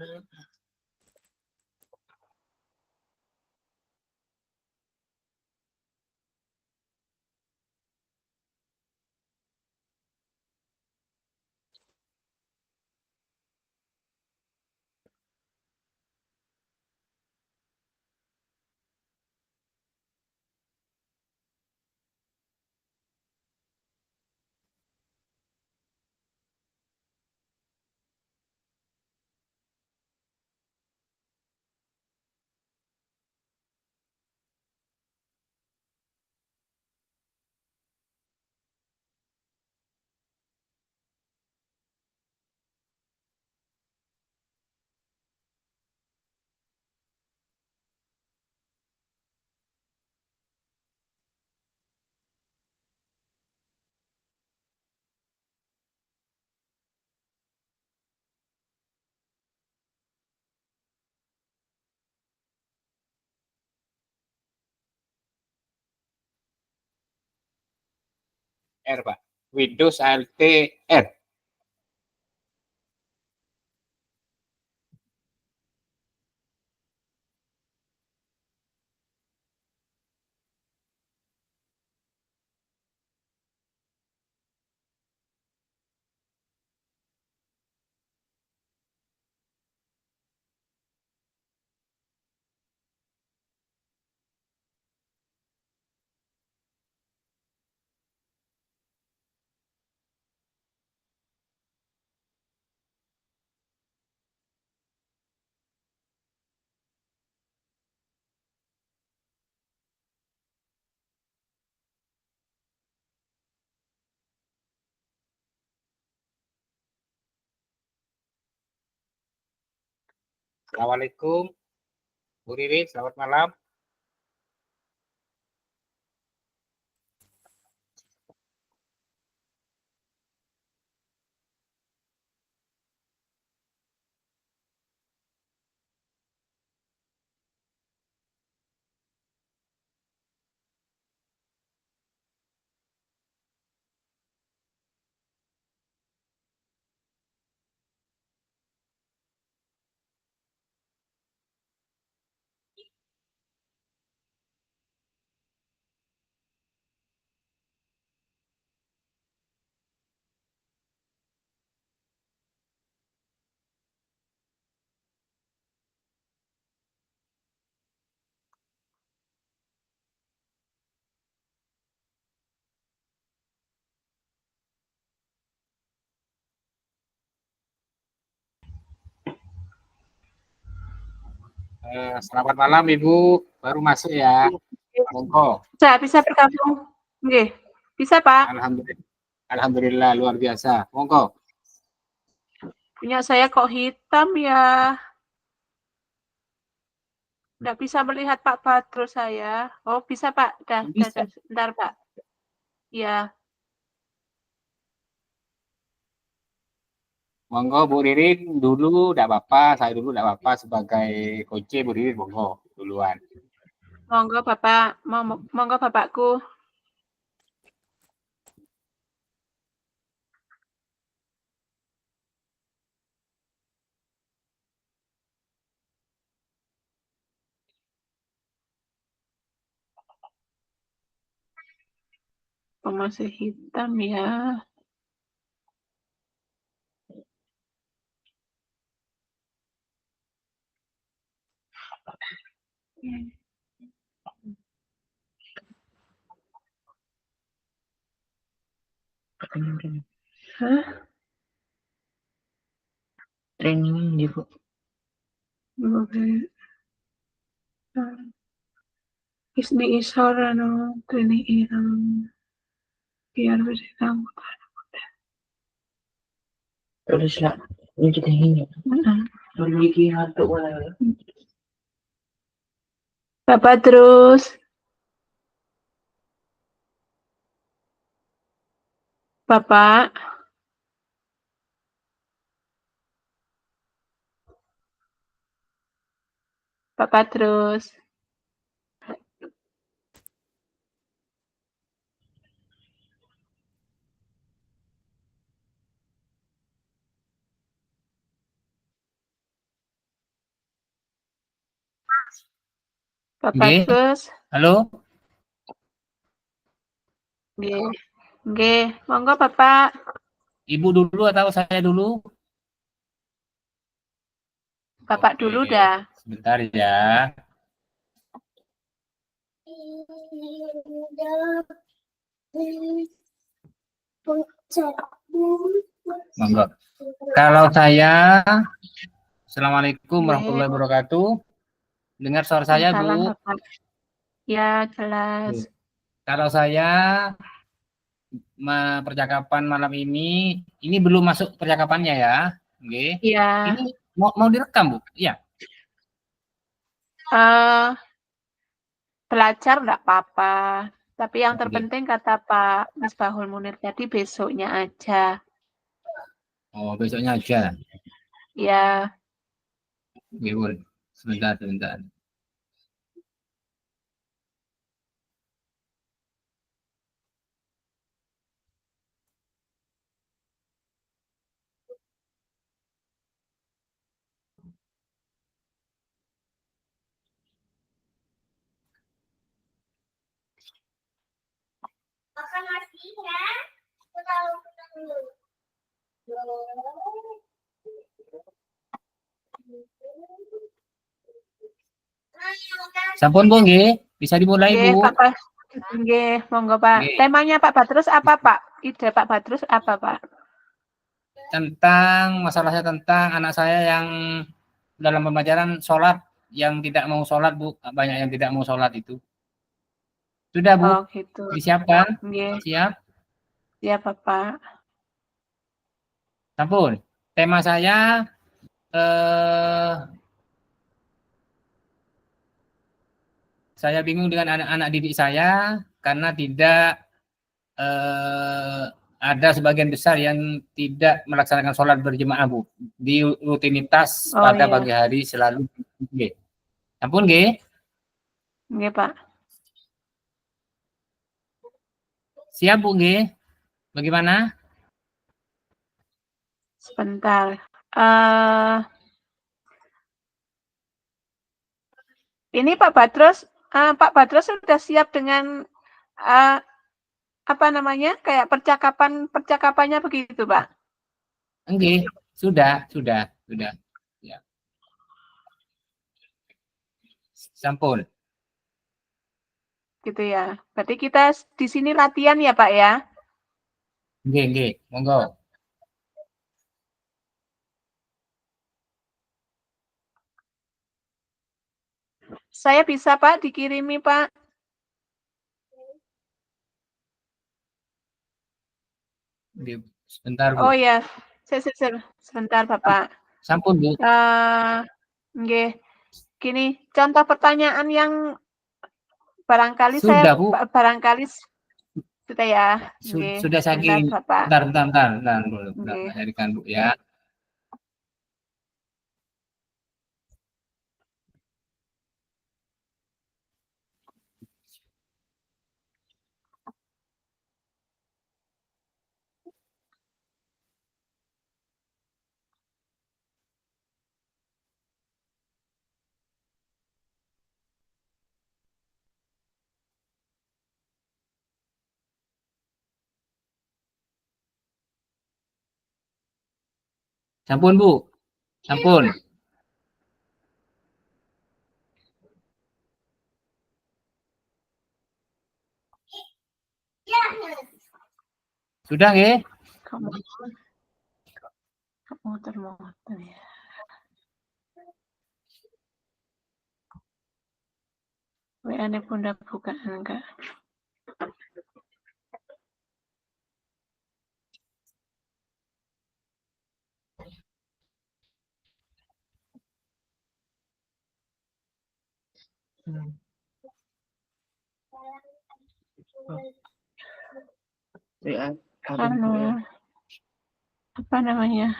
R, Pak. Windows Alt R. Assalamualaikum, Bu Riri, selamat malam. Selamat malam, Ibu. Baru masuk ya. Monggo. Bisa bergabung. Oke. Bisa, Pak. Alhamdulillah, luar biasa. Monggo. Punya saya kok hitam ya. Nggak bisa melihat Pak Badrus saya. Oh, bisa, Pak. Dah, sebentar, Pak. Ya. Monggo, Bu Ririn dulu, tidak apa-apa. Saya dulu tidak apa-apa sebagai coach Bu Ririn, monggo duluan. Monggo, Bapak. Monggo, Bapakku. Oh, masih hitam ya. Hah? Training di Bu. Isni isora no training ilang biar bisa kamu. Terus lah, ini kita ini. Memiliki harta wala. Bapak terus. Bapak. Bapak terus. Pak Nggih. Badrus. Halo? Nggih. Nggih, monggo Bapak. Ibu dulu atau saya dulu? Bapak Oke, dulu dah. sebentar ya. Monggo. Kalau saya, Assalamualaikum Nggih. warahmatullahi wabarakatuh. Dengar suara saya, Salam Bu? Bapak. Ya, jelas. Kalau saya percakapan malam ini belum masuk percakapannya ya. Oke. Iya. Ini mau direkam, Bu? Iya. Belajar enggak apa-apa. Tapi yang Oke. terpenting kata Pak Misbahul Munir tadi besoknya aja. Oh, besoknya aja. Ya. Oke, boleh. Sebentar. Makan nasi ya. Kalau dulu. Sampun, Bu, nggih. Bisa dimulai, Nggih, Bu. Pak. Nggih, monggo Pak. Nggih. Temanya Pak Badrus apa Pak? Ide Pak Badrus apa Pak? Masalahnya tentang anak saya yang dalam pembelajaran sholat yang tidak mau sholat, Bu. Banyak yang tidak mau sholat itu. Sudah, Bu. Oh gitu. Disiapkan? Nggih. Siap? Ya Bapak. Sampun. Tema saya saya bingung dengan anak-anak didik saya karena tidak ada sebagian besar yang tidak melaksanakan sholat berjemaah, Bu. Di rutinitas pada iya. pagi hari selalu. Nggih. Sampun, nggih? Nggih, Pak. Siap, Bu, nggih? Bagaimana? Sebentar. Ini Pak Badrus sudah siap dengan apa namanya? Kayak percakapannya begitu, Pak? Nggih, sudah. Ya. Sampun. Gitu ya. Berarti kita di sini latihan ya, Pak ya? Nggih, monggo. Saya bisa, Pak, dikirimi, Pak. Sebentar, Bu. Oh ya, sebentar, Bapak. Sampun, Bu. Nggih. Gini, contoh pertanyaan yang barangkali Sudah, Bu. barangkali sudah ya. Nggih. Sudah saking. Bapak. Bentar, Nggih. carikan, Bu, ya. Sampun, Bu. Sampun. Sudah, nggih? Muter-muter ya. WA-nya Bunda buka enggak? Apa namanya?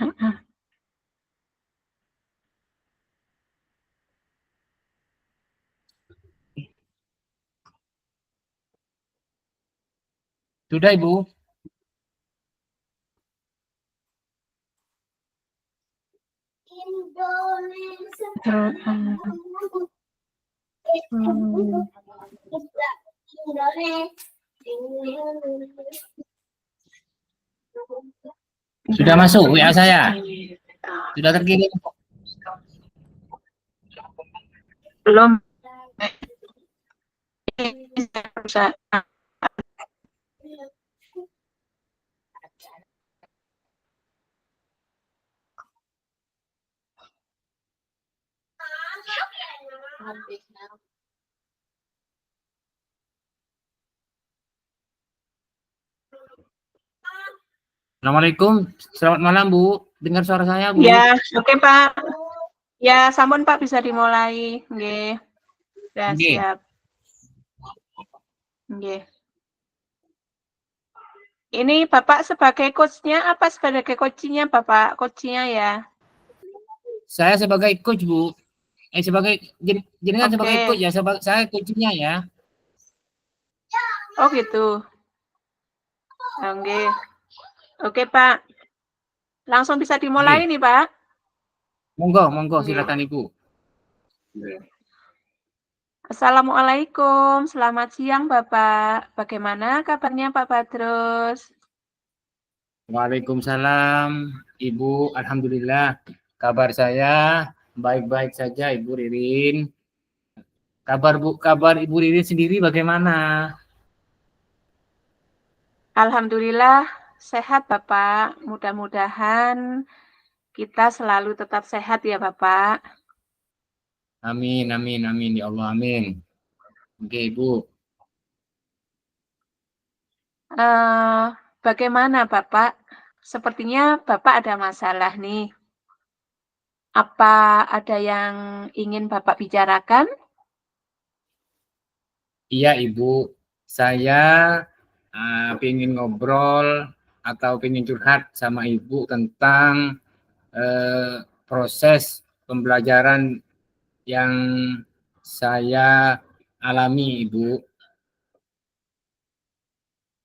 Sudah, Ibu. Hmm. Sudah masuk WA saya. Sudah terkirim. Belum. Bisa. Assalamualaikum. Selamat malam, Bu. Dengar suara saya, Bu? Ya, oke Pak. Ya, sampun Pak bisa dimulai. Nggih. Sudah Nggih. siap. Nggih. Ini Bapak sebagai coach-nya apa sebagai coach-nya Bapak? Coach-nya ya. Saya sebagai coach, Bu. Jenengan Oke. sebagai coach ya, saya coach-nya ya. Oh gitu. Oke. Oke Pak. Langsung bisa dimulai nih Pak. Monggo, monggo, Nggih. silakan Ibu. Assalamualaikum, selamat siang Bapak. Bagaimana kabarnya Pak Badrus? Waalaikumsalam, Ibu. Alhamdulillah, kabar saya baik-baik saja, Ibu Ririn. Kabar Ibu Ririn sendiri bagaimana? Alhamdulillah sehat Bapak. Mudah-mudahan kita selalu tetap sehat ya Bapak. Amin, amin, amin, ya Allah, amin. Oke, Ibu. Bagaimana Bapak? Sepertinya Bapak ada masalah nih. Apa ada yang ingin Bapak bicarakan? Iya, Ibu. Saya pengen ngobrol atau pengen curhat sama Ibu tentang proses pembelajaran yang saya alami, Ibu.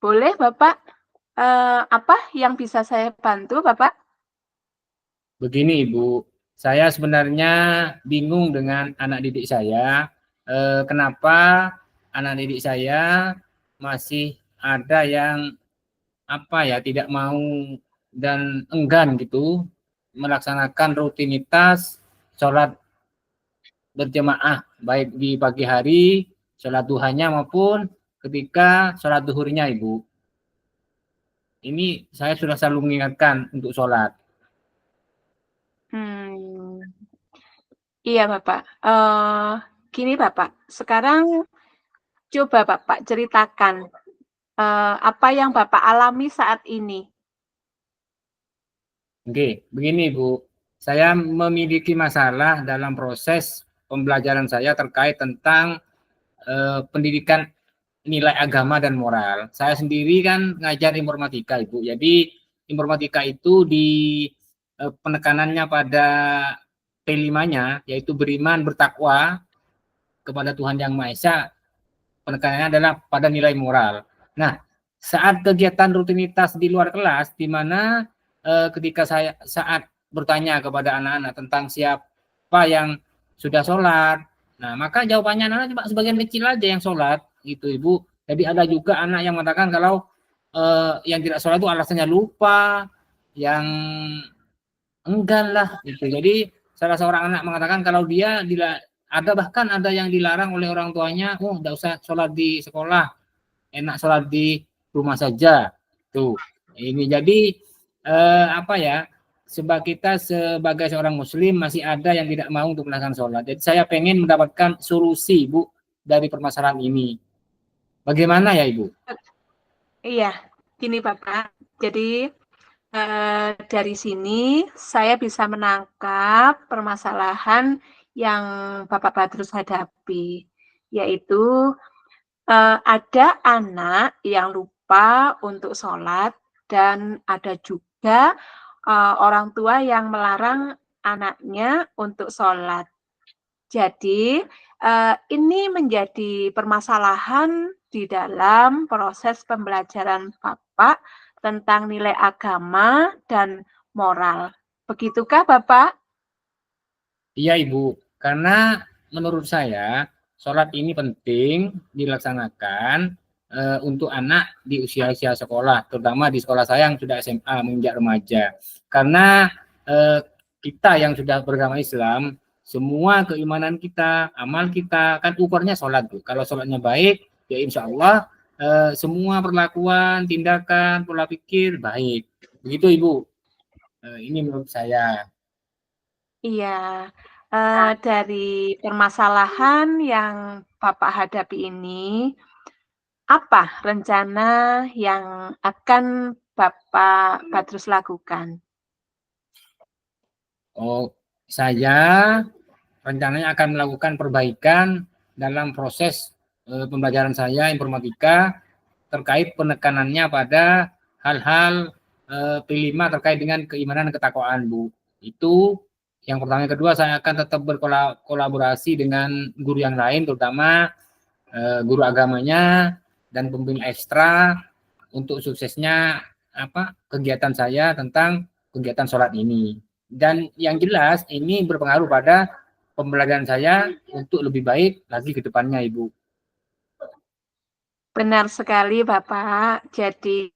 Boleh Bapak? Apa yang bisa saya bantu Bapak? Begini, Ibu, saya sebenarnya bingung dengan anak didik saya. Kenapa anak didik saya masih ada yang tidak mau dan enggan gitu melaksanakan rutinitas sholat berjamaah baik di pagi hari sholat duhanya maupun ketika sholat duhurnya, Ibu. Ini saya sudah selalu mengingatkan untuk sholat. Iya Bapak. Gini Bapak, sekarang coba Bapak ceritakan apa yang Bapak alami saat ini. Oke, begini Bu, saya memiliki masalah dalam proses pembelajaran saya terkait tentang pendidikan nilai agama dan moral. Saya sendiri kan ngajar informatika, Ibu. Jadi informatika itu di penekanannya pada P5-nya, yaitu beriman, bertakwa kepada Tuhan Yang Maha Esa. Penekanannya adalah pada nilai moral. Nah, saat kegiatan rutinitas di luar kelas, di mana ketika saya saat bertanya kepada anak-anak tentang siapa yang sudah sholat, nah maka jawabannya anak cuma sebagian kecil aja yang sholat, gitu Ibu. Jadi ada juga anak yang mengatakan kalau yang tidak sholat itu alasannya lupa, yang enggan lah, gitu. Jadi salah seorang anak mengatakan kalau dia bahkan ada yang dilarang oleh orang tuanya, oh tidak usah sholat di sekolah, enak sholat di rumah saja. Tuh, ini jadi kita sebagai seorang muslim masih ada yang tidak mau untuk melakukan sholat. Jadi saya pengen mendapatkan solusi, Bu, dari permasalahan ini. Bagaimana ya, Ibu? Iya, gini Bapak. Jadi dari sini saya bisa menangkap permasalahan yang Bapak Badrus hadapi, yaitu ada anak yang lupa untuk sholat dan ada juga orang tua yang melarang anaknya untuk sholat. Jadi ini menjadi permasalahan di dalam proses pembelajaran Bapak tentang nilai agama dan moral. Begitukah Bapak? Iya Ibu, karena menurut saya sholat ini penting dilaksanakan untuk anak di usia-usia sekolah, terutama di sekolah saya yang sudah SMA menginjak remaja. Karena kita yang sudah beragama Islam, semua keimanan kita, amal kita kan ukurnya sholat tuh. Kalau sholatnya baik, ya insya Allah semua perlakuan, tindakan, pola pikir baik. Begitu Ibu. Ini menurut saya. Iya, dari permasalahan yang Bapak hadapi ini, apa rencana yang akan Bapak Badrus lakukan? Oh, saya rencananya akan melakukan perbaikan dalam proses pembelajaran saya informatika terkait penekanannya pada hal-hal P5 terkait dengan keimanan dan ketakwaan, Bu. Itu yang pertama. Yang kedua, saya akan tetap berkolaborasi dengan guru yang lain, terutama guru agamanya dan pembimbing ekstra untuk suksesnya kegiatan saya tentang kegiatan sholat ini. Dan yang jelas ini berpengaruh pada pembelajaran saya untuk lebih baik lagi ke depannya, Ibu. Benar sekali, Bapak. Jadi,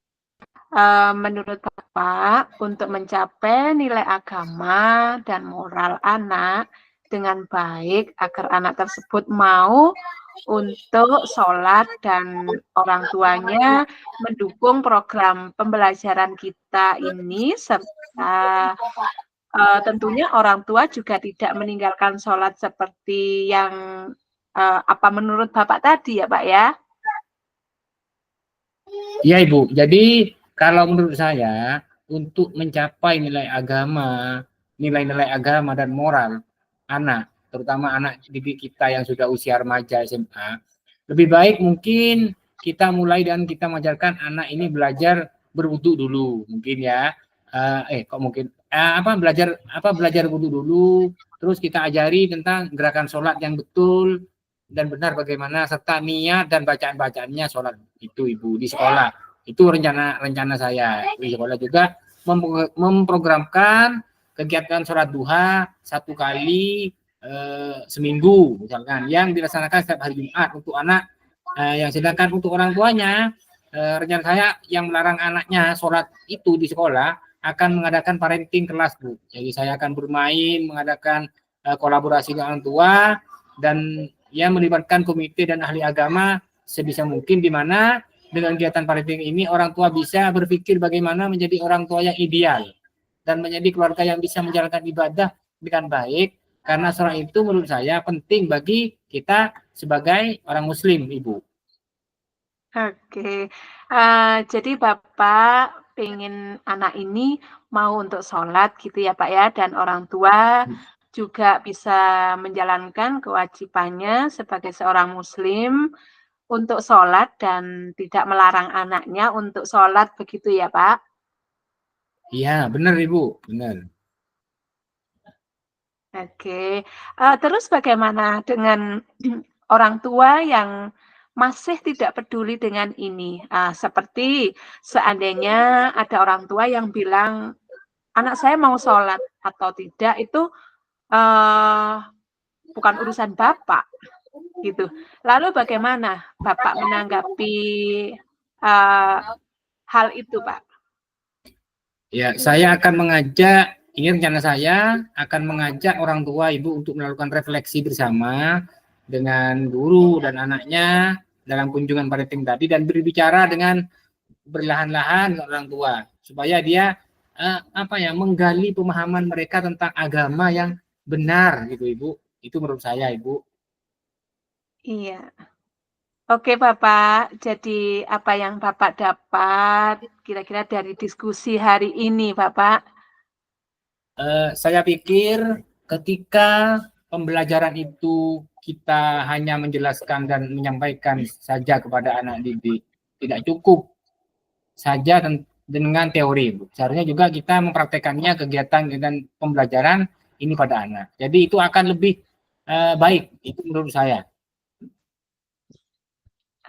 menurut Bapak, untuk mencapai nilai agama dan moral anak dengan baik agar anak tersebut mau untuk sholat dan orang tuanya mendukung program pembelajaran kita ini, serta tentunya orang tua juga tidak meninggalkan sholat seperti yang apa menurut Bapak tadi ya Pak ya? Iya Ibu, jadi kalau menurut saya untuk mencapai nilai-nilai agama dan moral anak, terutama anak didik kita yang sudah usia remaja SMA, lebih baik mungkin kita mulai dan kita mengajarkan anak ini belajar berwudu dulu, mungkin ya. Belajar wudu dulu, terus kita ajari tentang gerakan sholat yang betul dan benar bagaimana, serta niat dan bacaan-bacaannya sholat itu Ibu di sekolah. Itu rencana saya di sekolah juga memprogramkan kegiatan sholat duha 1 kali seminggu misalkan, yang dilaksanakan setiap hari Jumat untuk anak, yang sedangkan untuk orang tuanya rencana saya yang melarang anaknya sholat itu di sekolah akan mengadakan parenting kelas, Bu. Jadi saya akan bermain, mengadakan kolaborasi dengan orang tua, dan ya melibatkan komite dan ahli agama sebisa mungkin, di mana dengan kegiatan parenting ini orang tua bisa berpikir bagaimana menjadi orang tua yang ideal dan menjadi keluarga yang bisa menjalankan ibadah dengan baik, karena sholat itu menurut saya penting bagi kita sebagai orang muslim, Ibu. Oke, jadi Bapak pengen anak ini mau untuk sholat gitu ya Pak ya, dan orang tua juga bisa menjalankan kewajibannya sebagai seorang muslim untuk sholat dan tidak melarang anaknya untuk sholat, begitu ya Pak? Iya, benar Ibu, benar. Oke, terus bagaimana dengan orang tua yang masih tidak peduli dengan ini? Seperti seandainya ada orang tua yang bilang, anak saya mau sholat atau tidak itu bukan urusan Bapak, gitu. Lalu bagaimana Bapak menanggapi hal itu, Pak? Ya, saya akan mengajak, ini rencana saya akan mengajak orang tua Ibu untuk melakukan refleksi bersama dengan guru dan anaknya dalam kunjungan parenting tadi, dan berbicara dengan berlahan-lahan dengan orang tua supaya dia menggali pemahaman mereka tentang agama yang benar gitu Ibu. Itu menurut saya Ibu. Iya. Oke Bapak, jadi apa yang Bapak dapat kira-kira dari diskusi hari ini Bapak? Saya pikir ketika pembelajaran itu kita hanya menjelaskan dan menyampaikan saja kepada anak didik, tidak cukup saja dengan teori, Bu. Seharusnya juga kita mempraktekannya kegiatan dan pembelajaran ini pada anak. Jadi itu akan lebih baik, itu menurut saya.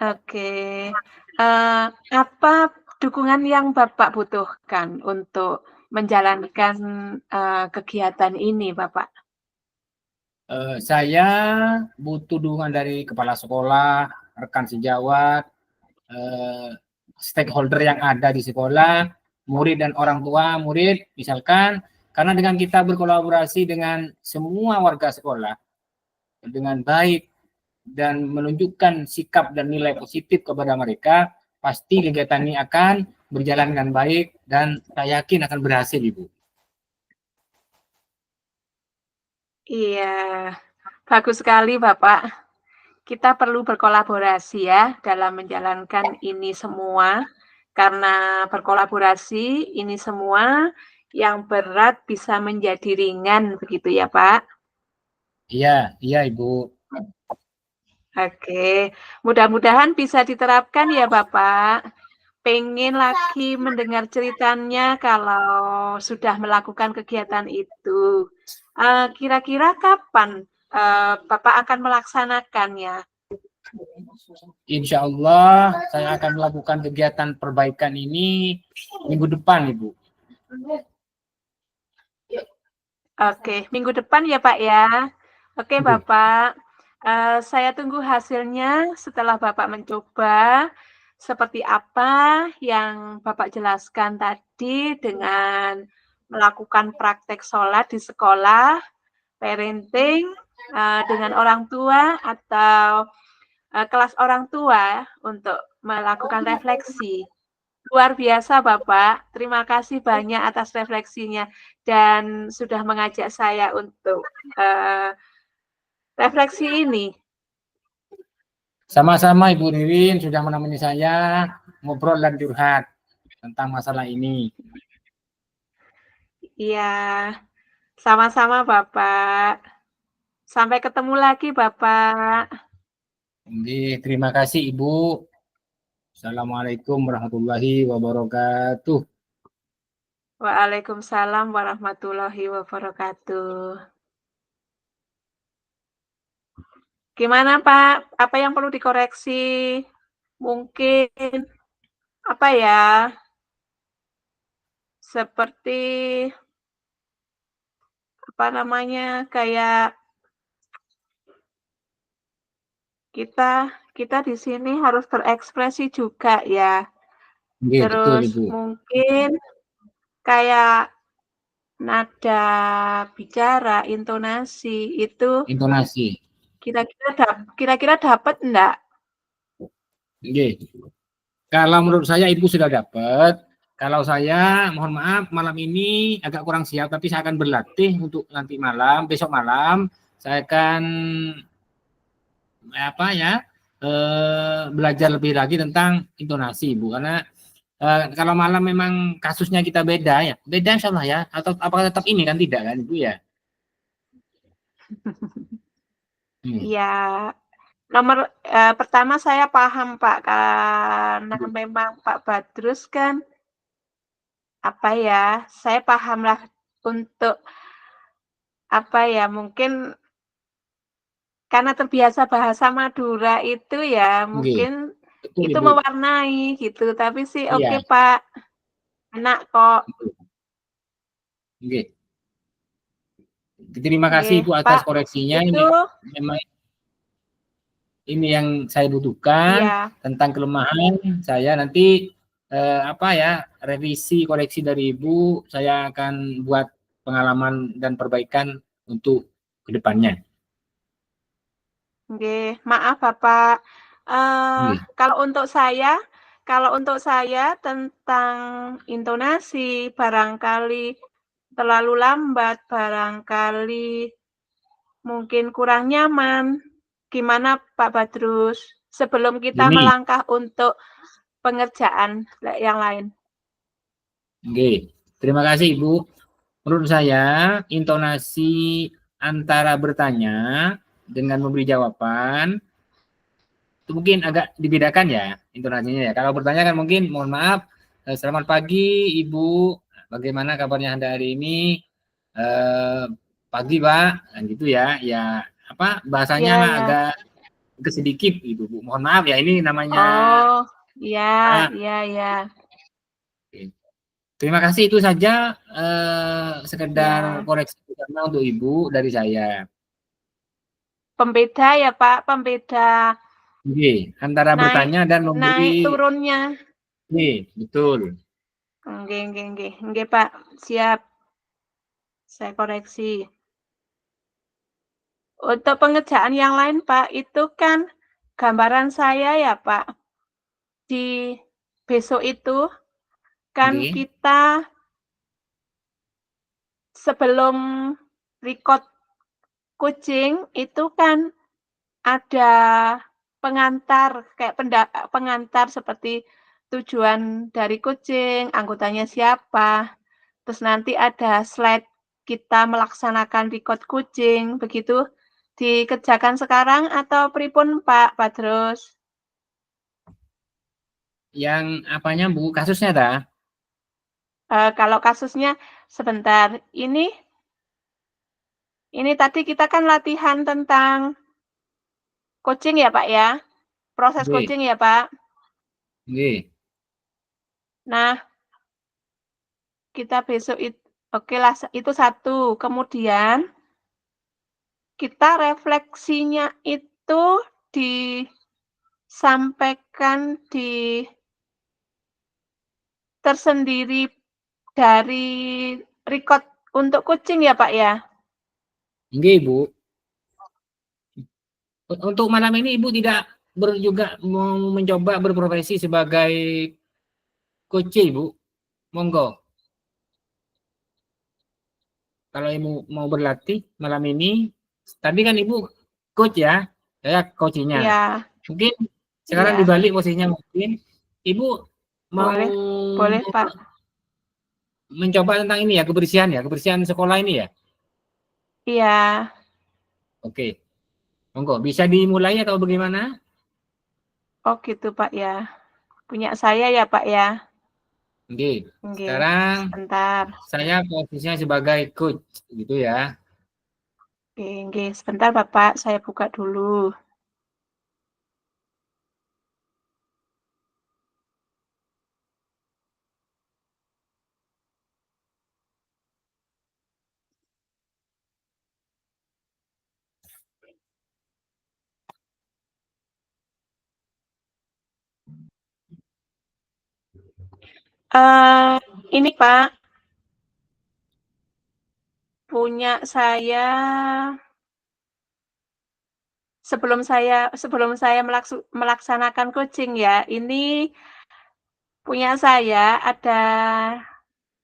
Oke, apa dukungan yang Bapak butuhkan untuk menjalankan kegiatan ini, Bapak? Saya butuh dukungan dari kepala sekolah, rekan sejawat, stakeholder yang ada di sekolah, murid dan orang tua murid, misalkan, karena dengan kita berkolaborasi dengan semua warga sekolah dengan baik dan menunjukkan sikap dan nilai positif kepada mereka, pasti kegiatan ini akan berjalan dengan baik dan saya yakin akan berhasil, Ibu. Iya, bagus sekali Bapak. Kita perlu berkolaborasi ya dalam menjalankan ini semua. Karena berkolaborasi ini semua yang berat bisa menjadi ringan begitu ya Pak. Iya, iya Ibu. Oke, mudah-mudahan bisa diterapkan ya Bapak. Pengen lagi mendengar ceritanya kalau sudah melakukan kegiatan itu. Kira-kira kapan Bapak akan melaksanakannya? Insya Allah saya akan melakukan kegiatan perbaikan ini minggu depan, Ibu. Oke, minggu depan ya Pak ya. Oke Oke. Bapak, saya tunggu hasilnya setelah Bapak mencoba seperti apa yang Bapak jelaskan tadi dengan melakukan praktek sholat di sekolah, parenting dengan orang tua atau kelas orang tua untuk melakukan refleksi. Luar biasa Bapak, terima kasih banyak atas refleksinya dan sudah mengajak saya untuk refleksi ini. Sama-sama Ibu Ririn sudah menemani saya ngobrol dan curhat tentang masalah ini. Iya, sama-sama Bapak. Sampai ketemu lagi Bapak. Oke, terima kasih Ibu. Assalamualaikum warahmatullahi wabarakatuh. Waalaikumsalam warahmatullahi wabarakatuh. Gimana Pak? Apa yang perlu dikoreksi? Mungkin apa ya? Seperti apa namanya? Kayak kita di sini harus berekspresi juga ya. Oke, betul Terus Ibu. mungkin kayak nada bicara, intonasi itu Intonasi. kira-kira dapat enggak? Oke. Kalau menurut saya Ibu sudah dapat. Kalau saya mohon maaf malam ini agak kurang siap, tapi saya akan berlatih untuk nanti malam, besok malam saya akan belajar lebih lagi tentang intonasi Ibu, karena kalau malam memang kasusnya kita beda ya, beda insya Allah ya, atau apakah tetap ini kan tidak kan Ibu ya? Iya, pertama saya paham Pak, karena memang Pak Badrus kan apa ya, saya pahamlah untuk apa ya, mungkin karena terbiasa bahasa Madura itu ya, mungkin Betul itu Ibu. mewarnai gitu, tapi sih Iya. oke Pak, enak kok. Oke. Terima kasih Ibu atas Pak, koreksinya. itu Ini memang ini yang saya butuhkan iya. tentang kelemahan saya nanti revisi koreksi dari Ibu, saya akan buat pengalaman dan perbaikan untuk kedepannya. Oke, maaf Bapak. Kalau untuk saya tentang intonasi barangkali terlalu lambat, barangkali mungkin kurang nyaman. Gimana Pak Badrus? Sebelum kita Gini. melangkah untuk pengerjaan yang lain. Oke, terima kasih Ibu. Menurut saya intonasi antara bertanya dengan memberi jawaban itu mungkin agak dibedakan ya intonasinya ya. Kalau bertanya kan mungkin mohon maaf, selamat pagi Ibu, bagaimana kabarnya Anda hari ini? Pagi Pak, kan gitu ya. Ya apa bahasanya Iya, lah ya. agak sedikit gitu Bu. Mohon maaf ya, ini namanya. Oh, iya. Terima kasih, itu saja sekedar Ya. koreksi karena untuk Ibu dari saya. pembeda ya Pak, pembeda Nggih, antara naik bertanya dan naik memberi. turunnya. Nggih, betul. Nggih Pak, siap. Saya koreksi. Untuk pengerjaan yang lain Pak, itu kan gambaran saya ya Pak. Di besok itu kan Nggih. kita sebelum record kucing itu kan ada pengantar kayak pengantar seperti tujuan dari kucing, anggotanya siapa, terus nanti ada slide kita melaksanakan record kucing, begitu dikerjakan sekarang atau pripun Pak Badrus? Yang apanya Bu? Kasusnya dah? Kalau kasusnya sebentar, ini tadi kita kan latihan tentang kucing ya Pak ya, proses Nggih. kucing ya Pak. Nggih. Nah, kita besok oke lah, itu satu. Kemudian kita refleksinya itu disampaikan tersendiri dari record untuk kucing ya Pak ya? Nggih, Bu. Untuk malam ini Ibu tidak juga mau mencoba berprofesi sebagai coach, Bu? Monggo. Kalau Ibu mau berlatih malam ini, tadi kan Ibu coach ya, saya coachnya. Iya, Mungkin sekarang iya. dibalik posisinya, mungkin Ibu mau Boleh Pak. mencoba tentang ini ya, kebersihan sekolah ini ya. Iya. Oke, monggo bisa dimulai atau bagaimana? Oh gitu Pak ya. Punya saya ya Pak ya. Oke, Oke, sekarang sebentar. saya posisinya sebagai coach, gitu ya. Oke, sebentar Bapak, saya buka dulu. Ini Pak, punya saya sebelum saya melaksanakan coaching ya. Ini punya saya ada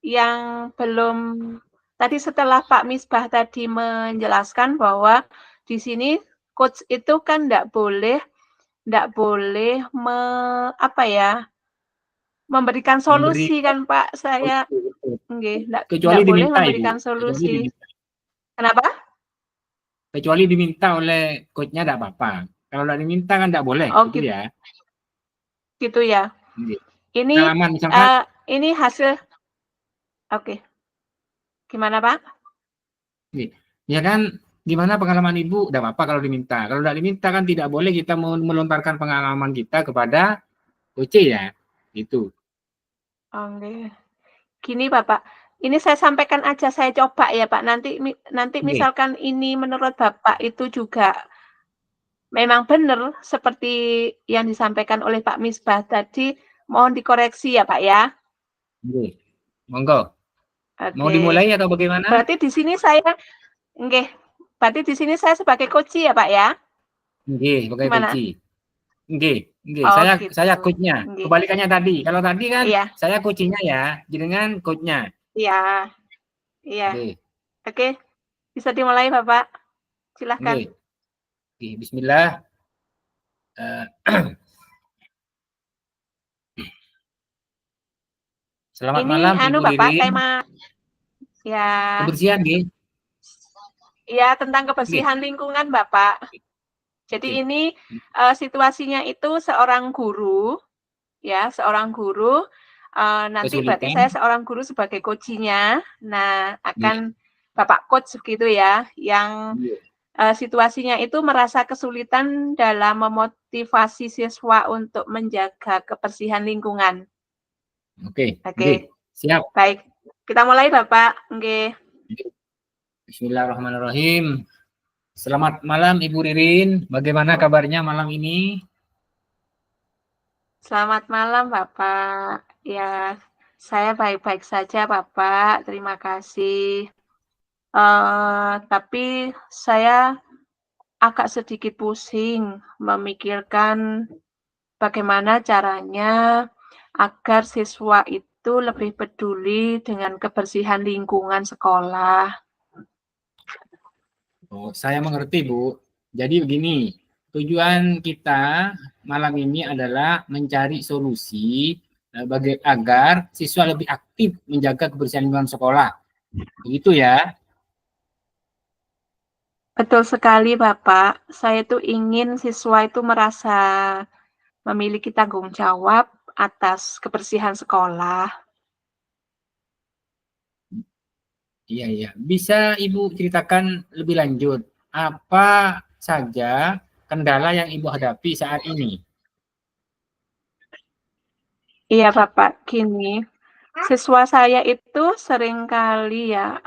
yang belum tadi setelah Pak Misbah tadi menjelaskan bahwa di sini coach itu kan enggak boleh memberikan solusi kan Pak, saya nggih, Kecuali nggak boleh diminta Ibu, memberikan solusi. Kenapa? kecuali diminta oleh coachnya tidak apa-apa. Kalau tidak diminta kan tidak boleh, Oh gitu ya. gitu ya. Nggih. Ini, Pengalaman misalkan, ini hasil oke. Gimana Pak? ya kan gimana pengalaman Ibu, tidak apa-apa kalau diminta. Kalau tidak diminta kan tidak boleh kita melontarkan pengalaman kita kepada coach ya, gitu. Oke. Gini Bapak, ini saya sampaikan aja, saya coba ya Pak, nanti Nggih. misalkan ini menurut Bapak itu juga memang benar seperti yang disampaikan oleh Pak Misbah tadi, mohon dikoreksi ya Pak ya. Nggih. Monggo. Mau Oke. dimulai atau bagaimana? Berarti di sini saya nggih, berarti di sini saya sebagai coach ya Pak ya? Nggih, sebagai Gimana? coach. Nggih, Oh saya gitu. coach-nya. Nggih. Kebalikannya tadi. Kalau tadi kan Iya. saya coach-nya ya, jenengan coach-nya. Iya. Iya. Nggih. Oke. Bisa dimulai Bapak. Silakan. Nggih. Nggih, bismillah. Selamat Ini malam Ibu Bapak, Ririn. tema ya. Kebersihan nggih. Iya, tentang Nggih. kebersihan lingkungan Bapak. Jadi Oke. ini situasinya itu seorang guru ya, nanti berarti saya Kesulitan. seorang guru sebagai coach-nya. Nah, akan Bapak coach begitu ya, yang Nggih. situasinya itu merasa kesulitan dalam memotivasi siswa untuk menjaga kebersihan lingkungan. Oke. Oke. Nggih. Siap. Baik. Kita mulai Bapak. Nggih. Bismillahirrahmanirrahim. Selamat malam Ibu Ririn, bagaimana kabarnya malam ini? Selamat malam, Bapak. Ya, saya baik-baik saja, Bapak. Terima kasih. Tapi saya agak sedikit pusing memikirkan bagaimana caranya agar siswa itu lebih peduli dengan kebersihan lingkungan sekolah. Oh, saya mengerti, Bu. Jadi begini, tujuan kita malam ini adalah mencari solusi agar siswa lebih aktif menjaga kebersihan lingkungan sekolah. Begitu ya. Betul sekali, Bapak. Saya itu ingin siswa itu merasa memiliki tanggung jawab atas kebersihan sekolah. Iya, iya. Bisa Ibu ceritakan lebih lanjut, apa saja kendala yang Ibu hadapi saat ini? Iya, Bapak. Gini, siswa saya itu seringkali ya,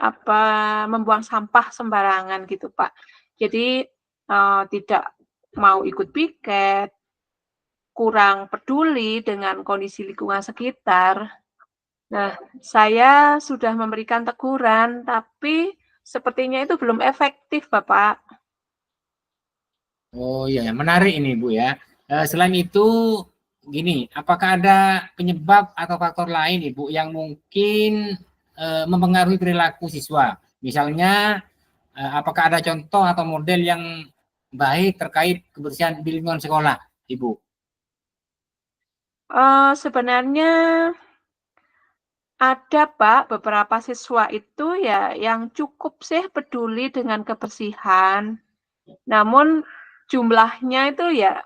membuang sampah sembarangan gitu, Pak. Jadi, tidak mau ikut piket, kurang peduli dengan kondisi lingkungan sekitar. Nah, saya sudah memberikan teguran, tapi sepertinya itu belum efektif, Bapak. Oh iya, menarik ini Bu ya. Selain itu, gini, apakah ada penyebab atau faktor lain Ibu yang mungkin mempengaruhi perilaku siswa? Misalnya, apakah ada contoh atau model yang baik terkait kebersihan di lingkungan sekolah, Ibu? Sebenarnya ada, Pak, beberapa siswa itu ya yang cukup sih peduli dengan kebersihan. Namun jumlahnya itu ya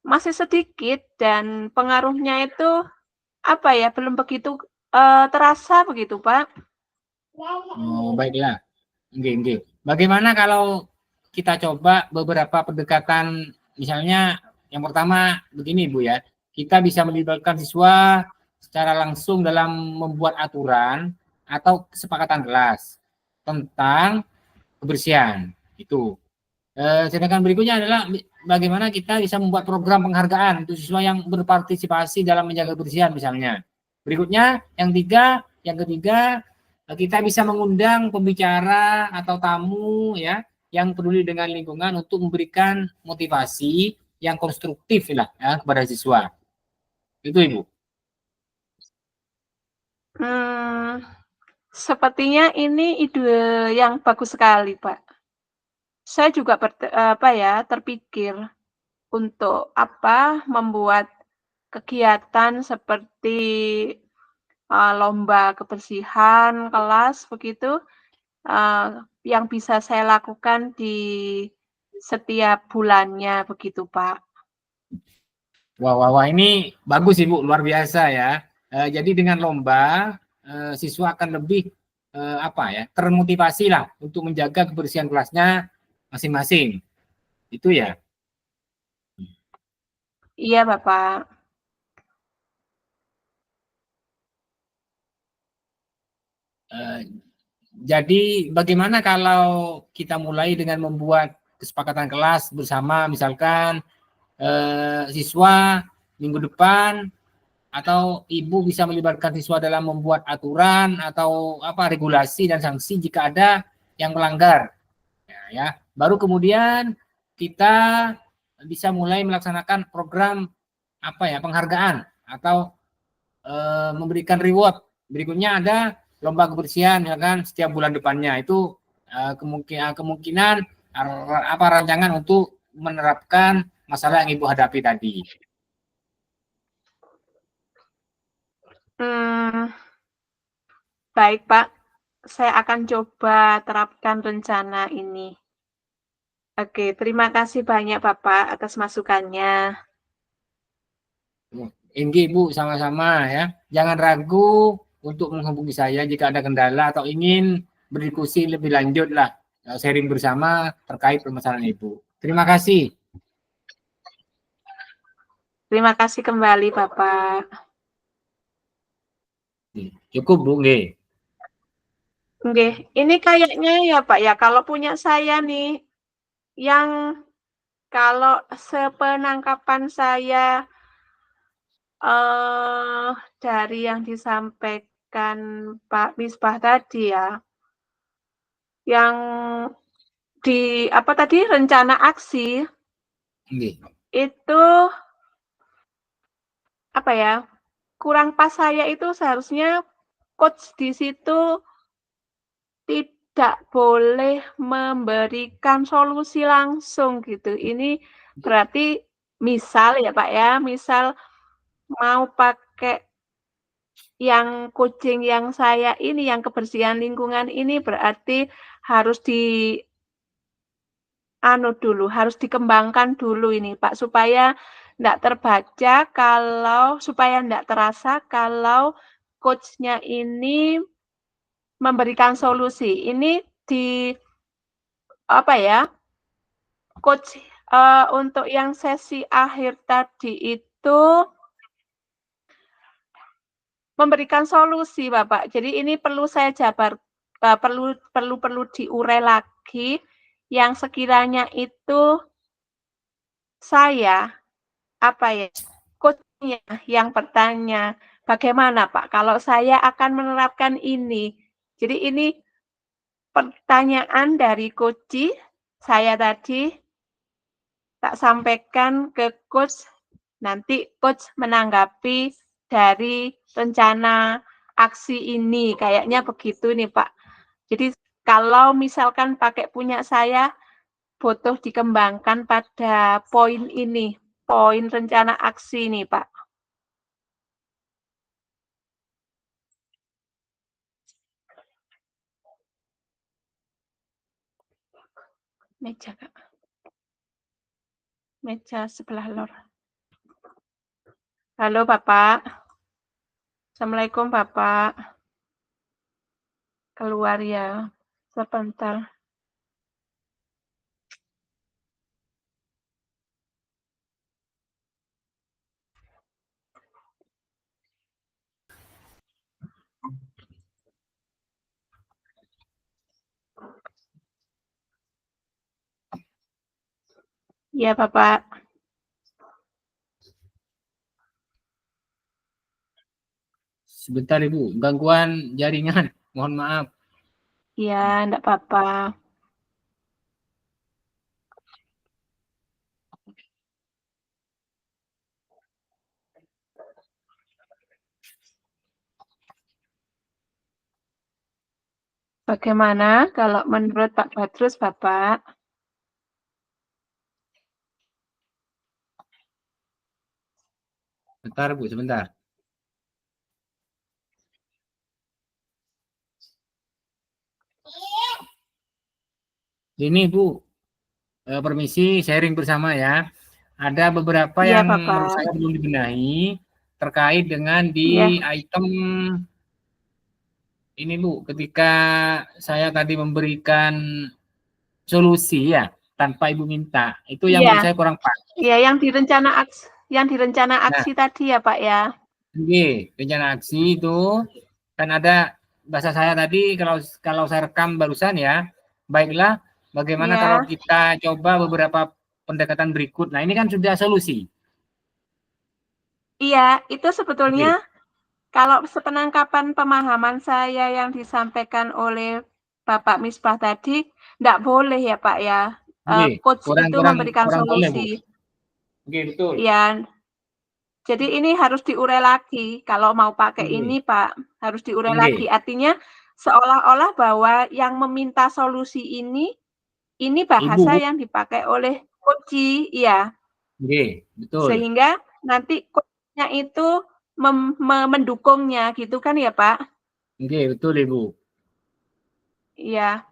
masih sedikit dan pengaruhnya itu, belum begitu, terasa begitu, Pak. Oh, baiklah. Oke, oke. Bagaimana kalau kita coba beberapa pendekatan, misalnya yang pertama begini Bu ya, kita bisa melibatkan siswa secara langsung dalam membuat aturan atau kesepakatan kelas tentang kebersihan itu. Sedangkan berikutnya adalah bagaimana kita bisa membuat program penghargaan untuk siswa yang berpartisipasi dalam menjaga kebersihan misalnya. Berikutnya, yang ketiga kita bisa mengundang pembicara atau tamu ya yang peduli dengan lingkungan untuk memberikan motivasi yang konstruktif lah ya, kepada siswa. Itu Ibu. Hmm, sepertinya ini ide yang bagus sekali, Pak. Saya juga terpikir untuk membuat kegiatan seperti, lomba kebersihan kelas begitu, yang bisa saya lakukan di setiap bulannya begitu, Pak. Wah, ini bagus Ibu, luar biasa ya. Jadi dengan lomba siswa akan lebih termotivasi lah untuk menjaga kebersihan kelasnya masing-masing. Itu ya. Iya, Bapak. Jadi bagaimana kalau kita mulai dengan membuat kesepakatan kelas bersama, misalkan siswa minggu depan atau ibu bisa melibatkan siswa dalam membuat aturan atau regulasi dan sanksi jika ada yang melanggar. Ya. Baru kemudian kita bisa mulai melaksanakan program penghargaan atau memberikan reward. Berikutnya ada lomba kebersihan ya kan setiap bulan depannya. Itu kemungkinan rancangan untuk menerapkan masalah yang Ibu hadapi tadi. Baik, Pak. Saya akan coba terapkan rencana ini. Oke, terima kasih banyak Bapak atas masukannya. Inggi Bu, sama-sama ya. Jangan ragu untuk menghubungi saya jika ada kendala atau ingin berdiskusi lebih lanjut lah, sharing bersama terkait permasalahan Ibu. Terima kasih. Terima kasih kembali Bapak. Cukup Bu, nggih. Nggih, ini kayaknya ya Pak ya, kalau punya saya nih yang kalau sepenangkapan saya dari yang disampaikan Pak Misbah tadi ya, yang di apa tadi rencana aksi Nggih. itu apa ya? Kurang pas saya itu seharusnya coach di situ tidak boleh memberikan solusi langsung gitu. Ini berarti misal ya Pak ya, misal mau pakai yang kucing yang saya ini, yang kebersihan lingkungan ini berarti harus harus dikembangkan dulu ini Pak, supaya ndak terbaca supaya ndak terasa kalau coach-nya ini memberikan solusi. Ini di apa ya, coach, untuk yang sesi akhir tadi itu memberikan solusi, Bapak. Jadi ini perlu saya perlu diurai lagi yang sekiranya itu saya, apa ya, coach-nya yang bertanya, "Bagaimana, Pak, kalau saya akan menerapkan ini?" Jadi ini pertanyaan dari coach saya tadi tak sampaikan ke coach, nanti coach menanggapi dari rencana aksi ini, kayaknya begitu nih, Pak. Jadi kalau misalkan pakai punya saya, butuh dikembangkan pada poin ini, poin rencana aksi nih, Pak. Meja, Kak. Meja sebelah lor. Halo, Bapak. Assalamualaikum, Bapak. Keluar ya, sebentar. Iya, Bapak. Sebentar Ibu, gangguan jaringan. Mohon maaf. Iya, enggak apa-apa. Bagaimana kalau menurut Pak Badrus, Bapak? Bentar Bu, sebentar. Ini Bu, permisi sharing bersama ya. Ada beberapa Iya, yang menurut Bapak. saya belum dibenahi terkait dengan Iya. di item ini Bu, ketika saya tadi memberikan solusi ya tanpa Ibu minta, itu yang Iya. menurut saya kurang pas. Iya, yang direncana aksi tadi ya, Pak ya. Oke, rencana aksi itu kan ada bahasa saya tadi kalau saya rekam barusan ya. Baiklah, bagaimana Iya. kalau kita coba beberapa pendekatan berikut. Nah, ini kan sudah solusi. Iya, itu sebetulnya Oke. kalau sepenangkapan pemahaman saya yang disampaikan oleh Bapak Misbah tadi, enggak boleh ya, Pak ya. Oke. Coach Kurang itu kurang memberikan kurang boleh, Bu. solusi. Oke, betul. Iya. Jadi ini harus diurai lagi. Kalau mau pakai ini, Pak, harus diurai lagi. Artinya seolah-olah bahwa yang meminta solusi ini bahasa Ibu. yang dipakai oleh coach, iya. Oke, betul. Sehingga nanti coach-nya itu mendukungnya gitu kan ya, Pak? Oke, betul, Ibu. Iya.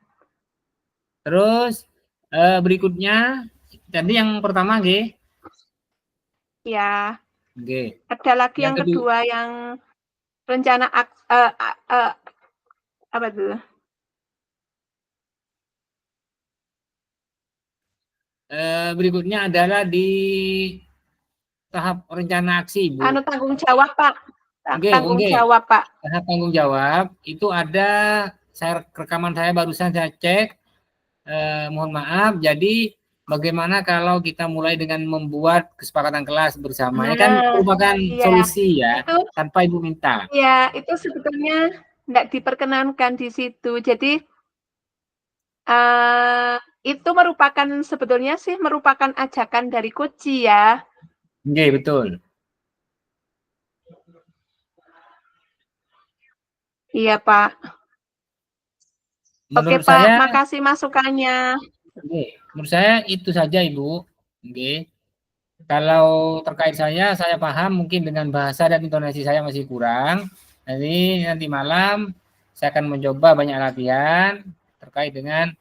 Terus berikutnya tadi yang pertama, nggih. Iya. Oke. Ada lagi yang kedua yang rencana apa tuh? Berikutnya adalah di tahap rencana aksi, Bu. Tanggung jawab, Pak. Tanggung jawab, Pak. Tahap tanggung jawab itu ada rekaman saya barusan saya cek. Mohon maaf, jadi bagaimana kalau kita mulai dengan membuat kesepakatan kelas bersama? Ini kan merupakan Iya, solusi ya, itu tanpa Ibu minta. ya itu sebetulnya tidak diperkenankan di situ. Jadi itu sebetulnya sih merupakan ajakan dari Koci ya. Oke, betul. Iya, Pak. Oke, Menurut Pak, saya, makasih masukannya. menurut saya itu saja Ibu. Oke. Kalau terkait saya paham mungkin dengan bahasa dan intonasi saya masih kurang. Nanti malam saya akan mencoba banyak latihan terkait dengan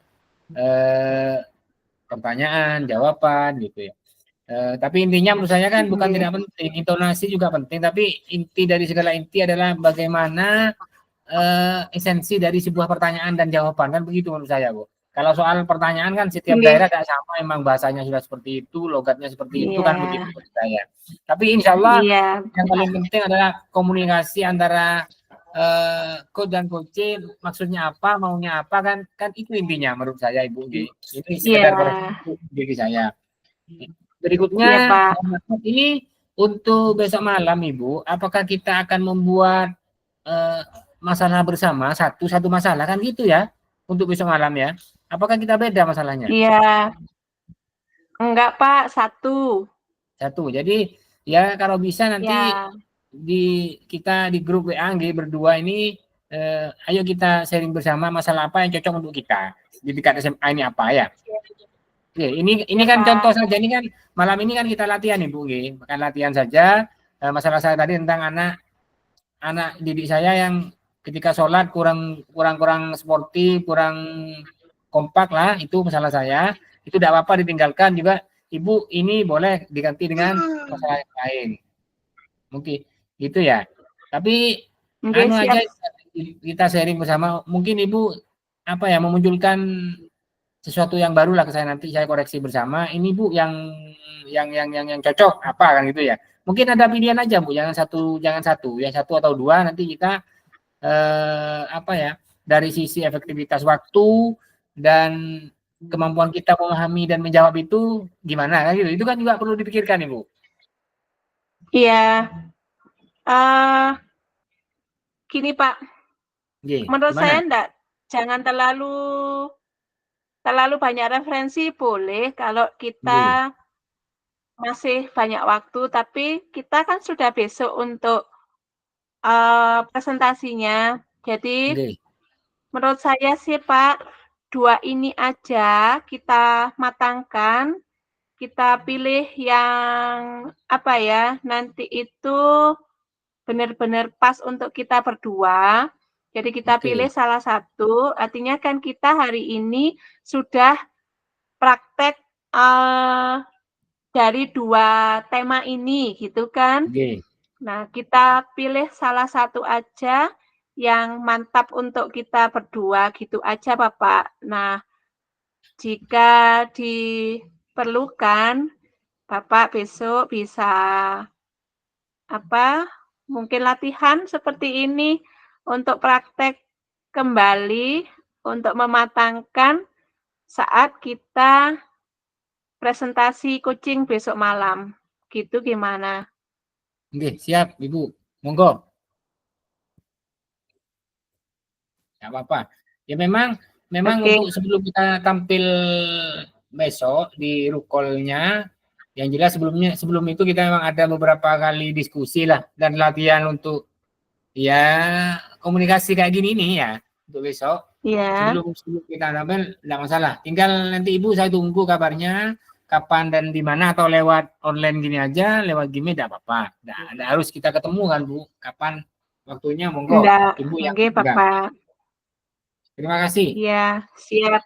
pertanyaan, jawaban gitu ya. Tapi intinya menurut saya kan bukan Oke. tidak penting, intonasi juga penting, tapi inti dari segala inti adalah bagaimana esensi dari sebuah pertanyaan dan jawaban, kan begitu menurut saya, Bu. Kalau soal pertanyaan kan setiap Nggih. daerah tidak sama, emang bahasanya sudah seperti itu, logatnya seperti itu, kan Iya. begitu menurut saya. Tapi insya Allah Iya. yang paling penting adalah komunikasi antara coach dan coach, maksudnya apa, maunya apa, kan itu intinya menurut saya, Ibu. Ini sekedar Iya. koreksi diri saya. Iya, Berikutnya, Pak. ini untuk besok malam, Ibu, apakah kita akan membuat masalah bersama, satu masalah, kan gitu ya, untuk besok malam ya? Apakah kita beda masalahnya? Iya. Enggak, Pak, satu. Satu. Jadi ya kalau bisa nanti Ya. kita di grup WA berdua ini, ayo kita sharing bersama masalah apa yang cocok untuk kita di tingkat SMA ini apa ya. Oke, ini Iya, kan Pak. contoh saja, ini kan malam ini kan kita latihan Ibu, bukan latihan saja. Masalah saya tadi tentang anak didik saya yang ketika sholat kurang sportif, kurang kompak lah, itu masalah saya. Itu tidak apa-apa ditinggalkan juga. Ibu, ini boleh diganti dengan masalah yang lain. Mungkin gitu ya. Tapi Nggih, aja siap. kita sharing bersama. Mungkin Ibu apa ya, memunculkan sesuatu yang baru lah ke saya, nanti saya koreksi bersama. Ini Bu yang cocok apa kan gitu ya. Mungkin ada pilihan aja Bu, jangan satu ya, satu atau dua, nanti kita apa ya, dari sisi efektivitas waktu dan kemampuan kita memahami dan menjawab itu gimana kan gitu. Itu kan juga perlu dipikirkan Ibu. Iya. Gini, Pak. Menurut saya jangan terlalu banyak referensi, boleh kalau kita masih banyak waktu, tapi kita kan sudah besok untuk presentasinya. Jadi menurut saya sih, Pak, 2 ini aja kita matangkan, kita pilih yang apa ya, nanti itu benar-benar pas untuk kita berdua. Jadi kita pilih salah satu, artinya kan kita hari ini sudah praktek dari 2 tema ini, gitu kan. Nah, kita pilih salah satu aja yang mantap untuk kita berdua, gitu aja, Bapak. Nah, jika diperlukan, Bapak besok bisa mungkin latihan seperti ini untuk praktek kembali, untuk mematangkan saat kita presentasi coaching besok malam. Gitu gimana? Oke, siap Ibu. Monggo. Enggak apa-apa. Ya memang untuk sebelum kita tampil besok di rukolnya, yang jelas sebelum itu kita memang ada beberapa kali diskusi lah dan latihan untuk ya komunikasi kayak gini nih ya untuk besok. Iya. Sebelum kita tampil enggak masalah. Tinggal nanti Ibu saya tunggu kabarnya kapan dan di mana, atau lewat online gini aja, lewat Gmail enggak apa-apa. Enggak harus kita ketemu kan Bu. Kapan waktunya monggo. Ibu yang Bapak. Terima kasih. Iya, siap.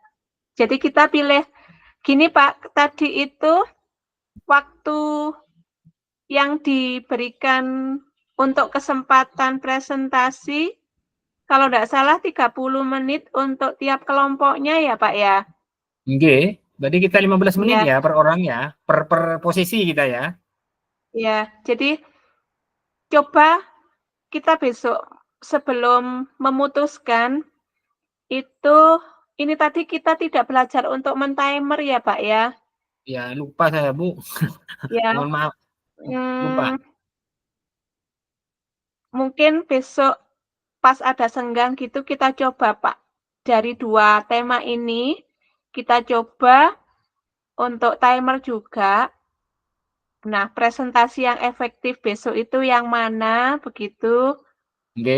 Jadi kita pilih gini Pak, tadi itu waktu yang diberikan untuk kesempatan presentasi, kalau enggak salah 30 menit untuk tiap kelompoknya ya Pak ya? Nggih, berarti kita 15 menit ya per orang ya, per posisi kita ya. Iya, jadi coba kita besok sebelum memutuskan itu, ini tadi kita tidak belajar untuk men-timer ya Pak ya. Ya lupa saya Bu. Ya, Mohon maaf. Lupa. mungkin besok pas ada senggang gitu kita coba Pak. Dari 2 tema ini kita coba untuk timer juga. Nah, presentasi yang efektif besok itu yang mana begitu. Oke.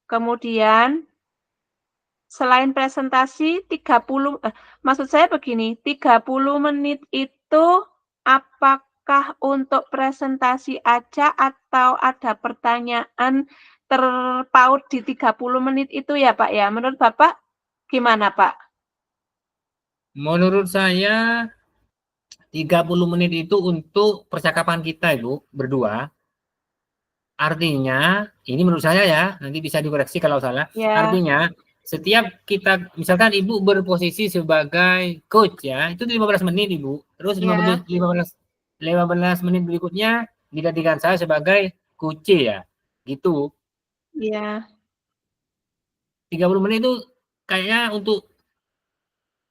Kemudian selain presentasi 30 maksud saya begini, 30 menit itu apakah untuk presentasi aja atau ada pertanyaan terpaut di 30 menit itu ya Pak ya? Menurut Bapak gimana Pak? Menurut saya 30 menit itu untuk percakapan kita Ibu berdua. Artinya, ini menurut saya ya, nanti bisa dikoreksi kalau salah. Ya, Artinya, setiap kita, misalkan Ibu berposisi sebagai coach ya, itu 15 menit Ibu. Terus ya, 15 menit berikutnya digantikan saya sebagai coach ya. Gitu. ya, 30 menit itu kayaknya untuk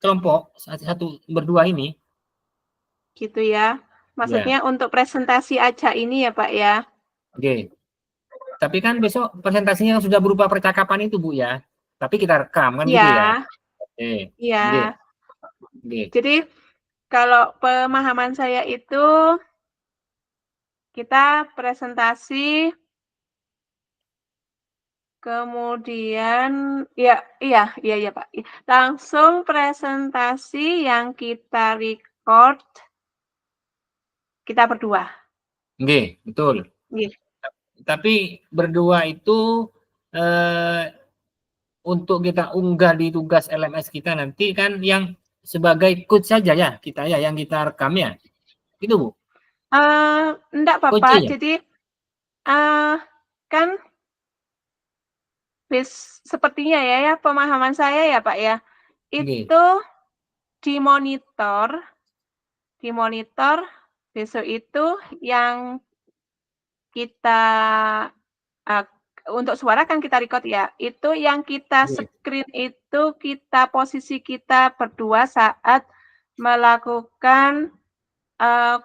kelompok satu berdua ini. gitu ya. Ya, Maksudnya untuk presentasi aja ini ya Pak ya? oke. Tapi kan besok presentasinya sudah berupa percakapan itu Bu ya. Tapi kita rekam kan gitu ya. Ya, Oke. ya. Oke. Oke. Jadi kalau pemahaman saya itu kita presentasi, kemudian iya Pak. Langsung presentasi yang kita record kita berdua. Oke, betul. Nggih. Tapi berdua itu untuk kita unggah di tugas LMS kita nanti kan yang sebagai coach saja ya kita ya yang kita rekam ya. Itu Bu. Enggak Bapak, Coachnya. jadi kan sepertinya ya pemahaman saya ya Pak ya, Oke. itu dimonitor besok itu yang kita untuk suara kan kita record ya, itu yang kita Oke. screen itu posisi kita berdua saat melakukan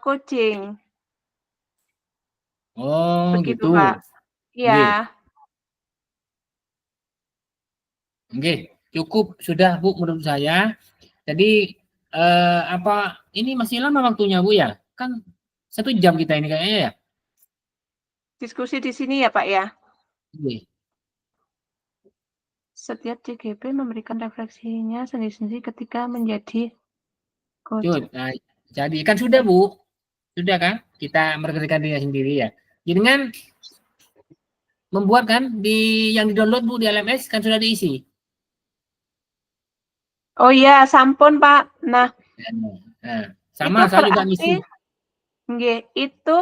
coaching. Oh, Begitu gitu. Pak. Oke. Iya. Oke, cukup sudah Bu menurut saya. Jadi apa ini masih lama waktunya Bu ya? Kan 1 jam kita ini kayaknya ya. Diskusi di sini ya Pak ya. Oke. Setiap CGP memberikan refleksinya sendiri-sendiri ketika menjadi coach. Nah, jadi kan sudah Bu, sudah kan kita merefleksikan diri sendiri ya. Jadi kan membuat kan di yang di-download Bu di LMS kan sudah diisi. Oh iya, sampun Pak. Nah, Nah, itu sama saya juga berarti ngisi. nggih, itu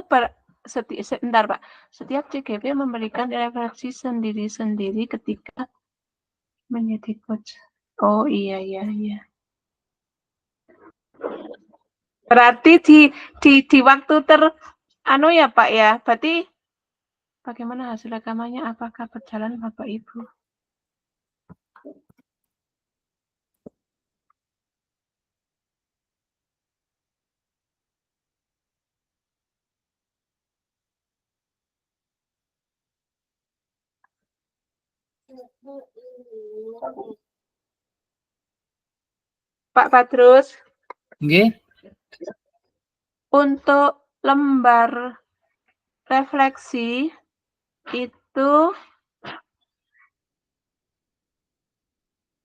sebentar Pak. Setiap CGP memberikan refleksi sendiri-sendiri ketika menjadi coach. Oh iya. Berarti di waktu ya Pak ya. Berarti bagaimana hasil rekamannya? Apakah berjalan Bapak Ibu? Pak Badrus, Oke. untuk lembar refleksi itu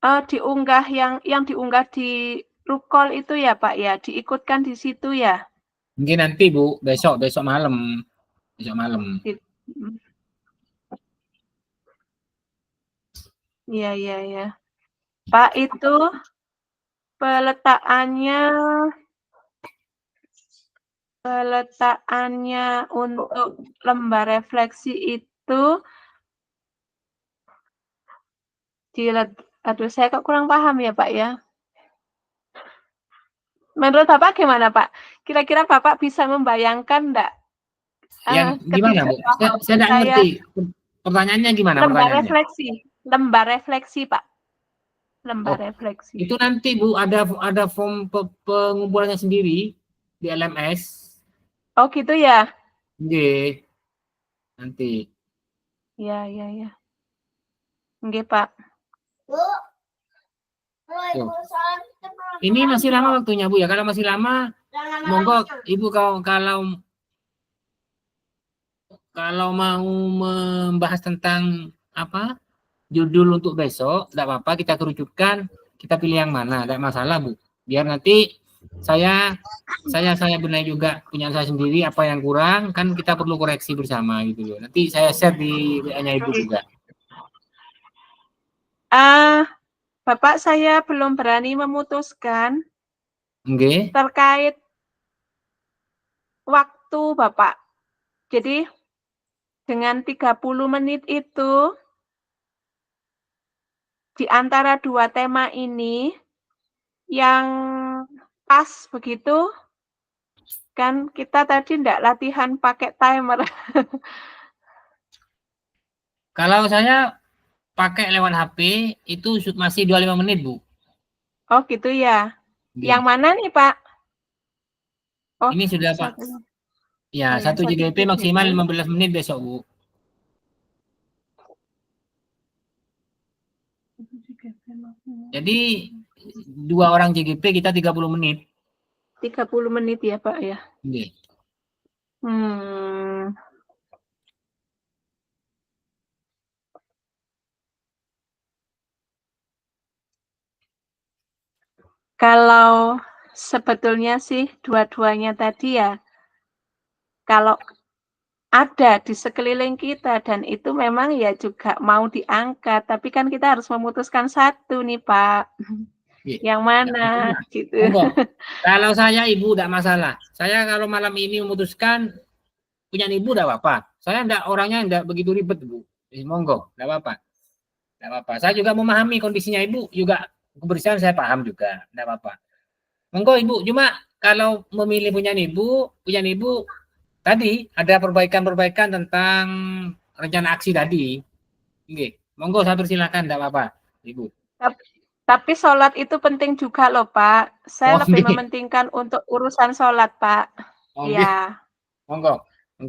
diunggah yang diunggah di Rukol itu ya Pak ya, diikutkan di situ ya? Mungkin nanti Bu, besok malam. Besok malam. Iya. Pak, itu peletakannya untuk lembar refleksi itu aduh saya kok kurang paham ya Pak ya. Menurut Bapak gimana Pak? Kira-kira Bapak bisa membayangkan enggak? Yang gimana Bu? Saya tidak ngerti. Pertanyaannya gimana Lembar pertanyaannya? refleksi Pak. lembar Oh, refleksi. itu nanti Bu ada form pengumpulannya sendiri di LMS. Oh gitu ya? Nggih. Nanti. Ya, ya, ya. Nggih, Pak. Bu, mulai Tuh. bosan. Ini masih lama waktunya Bu ya. Kalau masih lama, monggo Ibu kalau mau membahas tentang apa judul untuk besok, tidak apa-apa, kita kerucutkan, kita pilih yang mana, tidak masalah Bu. Biar nanti saya benahi juga punya saya sendiri apa yang kurang, kan kita perlu koreksi bersama gitu loh. Nanti saya share di WA-nya Ibu juga. Bapak, saya belum berani memutuskan Oke. terkait waktu, Bapak. Jadi dengan 30 menit itu di antara dua tema ini yang pas begitu kan kita tadi enggak latihan pakai timer. Kalau saya pakai lewat HP itu masih 25 menit, Bu. Oh, gitu ya. Oke. Yang mana nih, Pak? Oh, Ini sudah, Pak. Ya, Oh, ya, 1 JDP maksimal 15 menit besok, Bu. Jadi 2 orang JGP kita 30 menit. 30 menit ya, Pak ya. Oke. Kalau sebetulnya sih dua-duanya tadi ya, kalau ada di sekeliling kita dan itu memang ya juga mau diangkat, tapi kan kita harus memutuskan satu nih, Pak. Oke. Yang mana gitu. Monggo. Kalau saya Ibu tidak masalah. Saya kalau malam ini memutuskan punya Ibu tidak apa-apa. Saya orangnya tidak begitu ribet, Bu. Monggo, tidak apa-apa. Tidak apa-apa. Saya juga memahami kondisinya Ibu, juga kebersihan saya paham juga, tidak apa-apa. Monggo Ibu, cuma kalau memilih punya Ibu tadi ada perbaikan-perbaikan tentang rencana aksi tadi. Oke, monggo saya persilakan, tidak apa-apa, Ibu. Tapi sholat itu penting juga loh, Pak. Saya lebih mementingkan untuk urusan sholat, Pak. Iya. Monggo.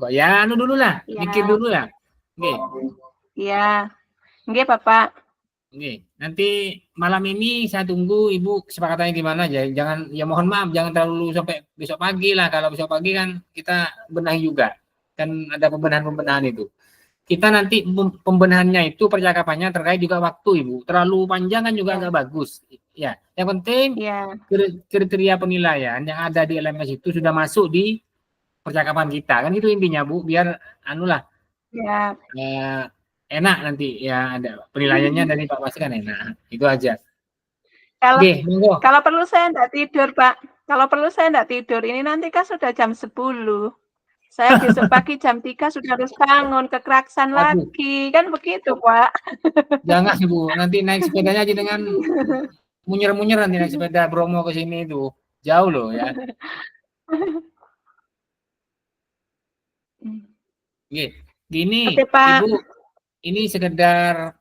Ya, dulu lah, mikir dulu lah. Oke. Iya. Oke, Bapak. Oke, nanti malam ini saya tunggu Ibu kesepakatannya gimana aja. Jangan, ya mohon maaf, jangan terlalu sampai besok pagi lah. Kalau besok pagi kan kita benahi juga. Kan ada pembenahan-pembenahan itu. Kita nanti pembenahannya itu percakapannya terkait juga waktu Ibu. Terlalu panjang kan juga nggak bagus. Ya, yang penting kriteria penilaian yang ada di LMS itu sudah masuk di percakapan kita. Kan itu intinya Bu, biar enak nanti ya, ada penilaiannya dari Pak Mas kan enak. Itu aja. Kalau perlu saya enggak tidur, Pak. Kalau perlu saya enggak tidur. Ini nanti kan sudah jam 10. Saya besok pagi jam 3 sudah harus bangun, kekraksan lagi. Kan begitu, Pak. Jangan, Bu. Nanti naik sepedanya aja dengan munyer-munyer, nanti naik sepeda Bromo ke sini itu. Jauh loh ya. Gini, Ibu, ini sekedar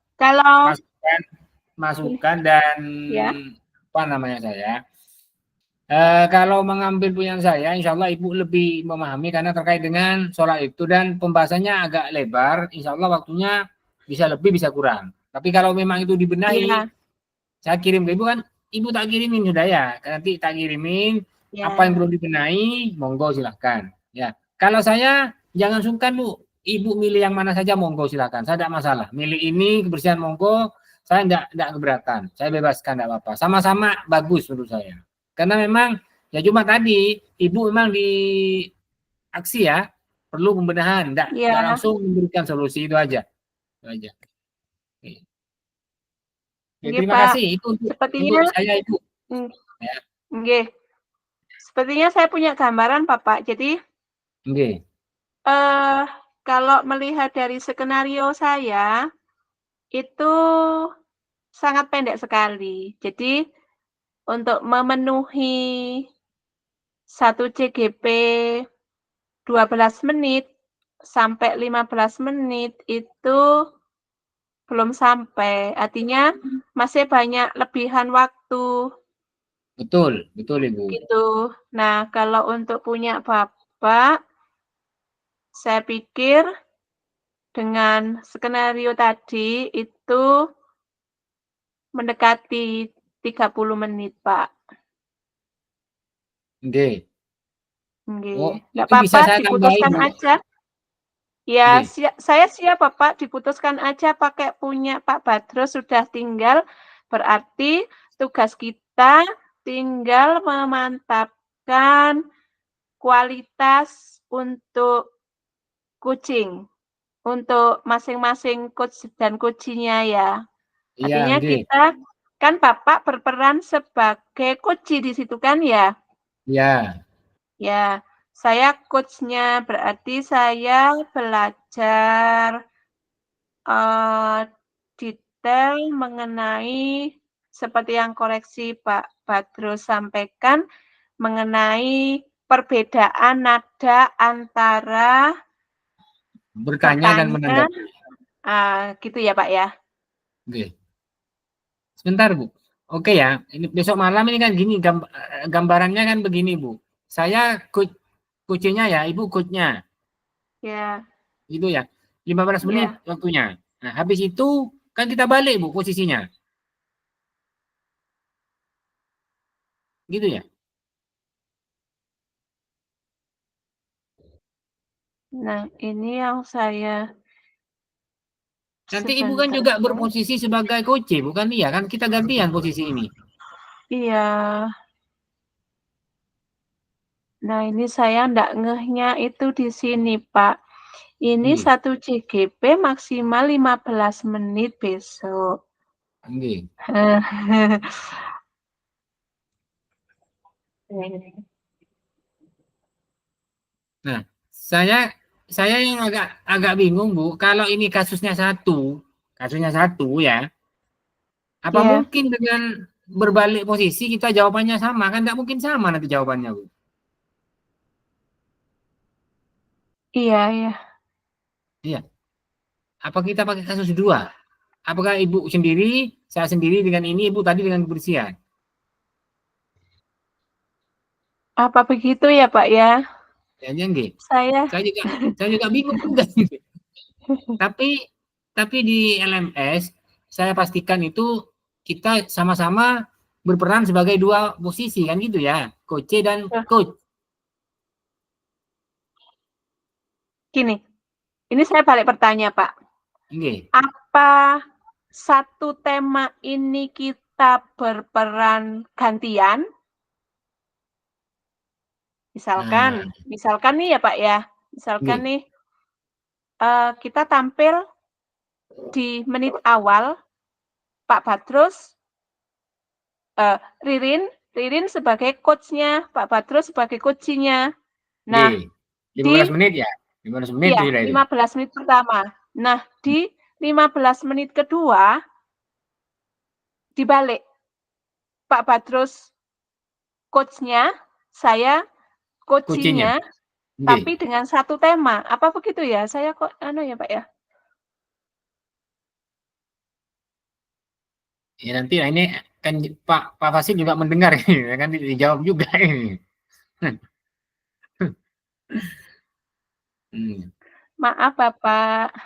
masukan dan apa namanya saya. Kalau mengambil punya saya, insya Allah Ibu lebih memahami karena terkait dengan sholat itu dan pembahasannya agak lebar. Insya Allah waktunya bisa lebih bisa kurang. Tapi kalau memang itu dibenahi, saya kirim ke Ibu kan, Ibu tak kirimin sudah ya. Nanti tak kirimin apa yang belum dibenahi, monggo silahkan. Ya, kalau saya jangan sungkan Bu, Ibu milih yang mana saja monggo silahkan. Saya tidak masalah. Milih ini kebersihan monggo, saya tidak keberatan. Saya bebaskan tidak apa-apa. Sama-sama bagus menurut saya. Karena memang ya cuma tadi Ibu memang di aksi ya perlu pembenahan, tidak langsung memberikan solusi, itu aja. Itu aja. Ya, terima kasih itu untuk saya Ibu. Ya. Sepertinya saya punya gambaran Bapak. Jadi kalau melihat dari skenario saya itu sangat pendek sekali. Jadi untuk memenuhi 1 CGP 12 menit sampai 15 menit itu belum sampai. Artinya masih banyak lebihan waktu Betul, betul Ibu. gitu. Nah, kalau untuk punya Bapak, saya pikir dengan skenario tadi itu mendekati 30 menit, Pak. Oke. Oh, Nggih. Nggak itu bisa apa-apa, saya tambahin diputuskan Bu. aja. Ya, Oke. saya siap, Bapak, diputuskan aja pakai punya Pak Badrus, sudah tinggal. Berarti tugas kita tinggal memantapkan kualitas untuk coaching, untuk masing-masing coach dan coaching-nya ya. Iya, Artinya oke. kita kan Bapak berperan sebagai coach di situ kan ya? Iya. Ya, saya coach-nya, berarti saya belajar detail mengenai seperti yang koreksi Pak Badrus sampaikan, mengenai perbedaan nada antara Bertanya dan bertanya, menanggapi. gitu ya Pak ya? Oke. Sebentar Bu. Oke ya. Ini besok malam ini kan gini gambarannya kan begini Bu. Saya coachnya ya, Ibu coachnya. Ya, Itu ya. 15 menit ya. waktunya. Nah, habis itu kan kita balik Bu posisinya. Gitu ya. Nah, ini yang saya Nanti Ibu kan sebentar juga ya. berposisi sebagai coach, bukan iya kan? Kita gantian posisi ini. Iya. Nah, ini saya ndak ngehnya itu di sini, Pak. Ini Nggih. 1 CGP maksimal 15 menit besok. Nggih. Nah, saya yang agak bingung Bu, kalau ini kasusnya satu ya, apa Ya, mungkin dengan berbalik posisi kita jawabannya sama? Kan nggak mungkin sama nanti jawabannya Bu. iya, iya. Iya. Apa kita pakai kasus dua? Apakah Ibu sendiri, saya sendiri dengan ini, Ibu tadi dengan kebersihan? Apa begitu ya, Pak ya? Ya nggih. Saya Saya juga saya juga bingung juga. Tapi tapi di LMS saya pastikan itu kita sama-sama berperan sebagai dua posisi kan gitu ya, coach dan coach. gini, ini saya balik bertanya, Pak. Nggih. Apa satu tema ini kita berperan gantian? Nah, Misalkan nih ya, Pak ya, misalkan nggih. nih, kita tampil di menit awal, Pak Badrus, Ririn sebagai coach-nya, Pak Badrus sebagai coaching-nya. Nah, Nggih. 15 di menit ya. 15 menit iya, sudah itu. 15 menit pertama. Nah, di 15 menit kedua, dibalik. Pak Badrus coach-nya, saya Coachingnya. coaching-nya, Nggih. tapi dengan satu tema. Apa begitu ya? Saya kok ya, Pak ya? Ya nanti ini kan Pak Fasil juga mendengar ini, kan dijawab juga ini. Hmm. Maaf, Bapak.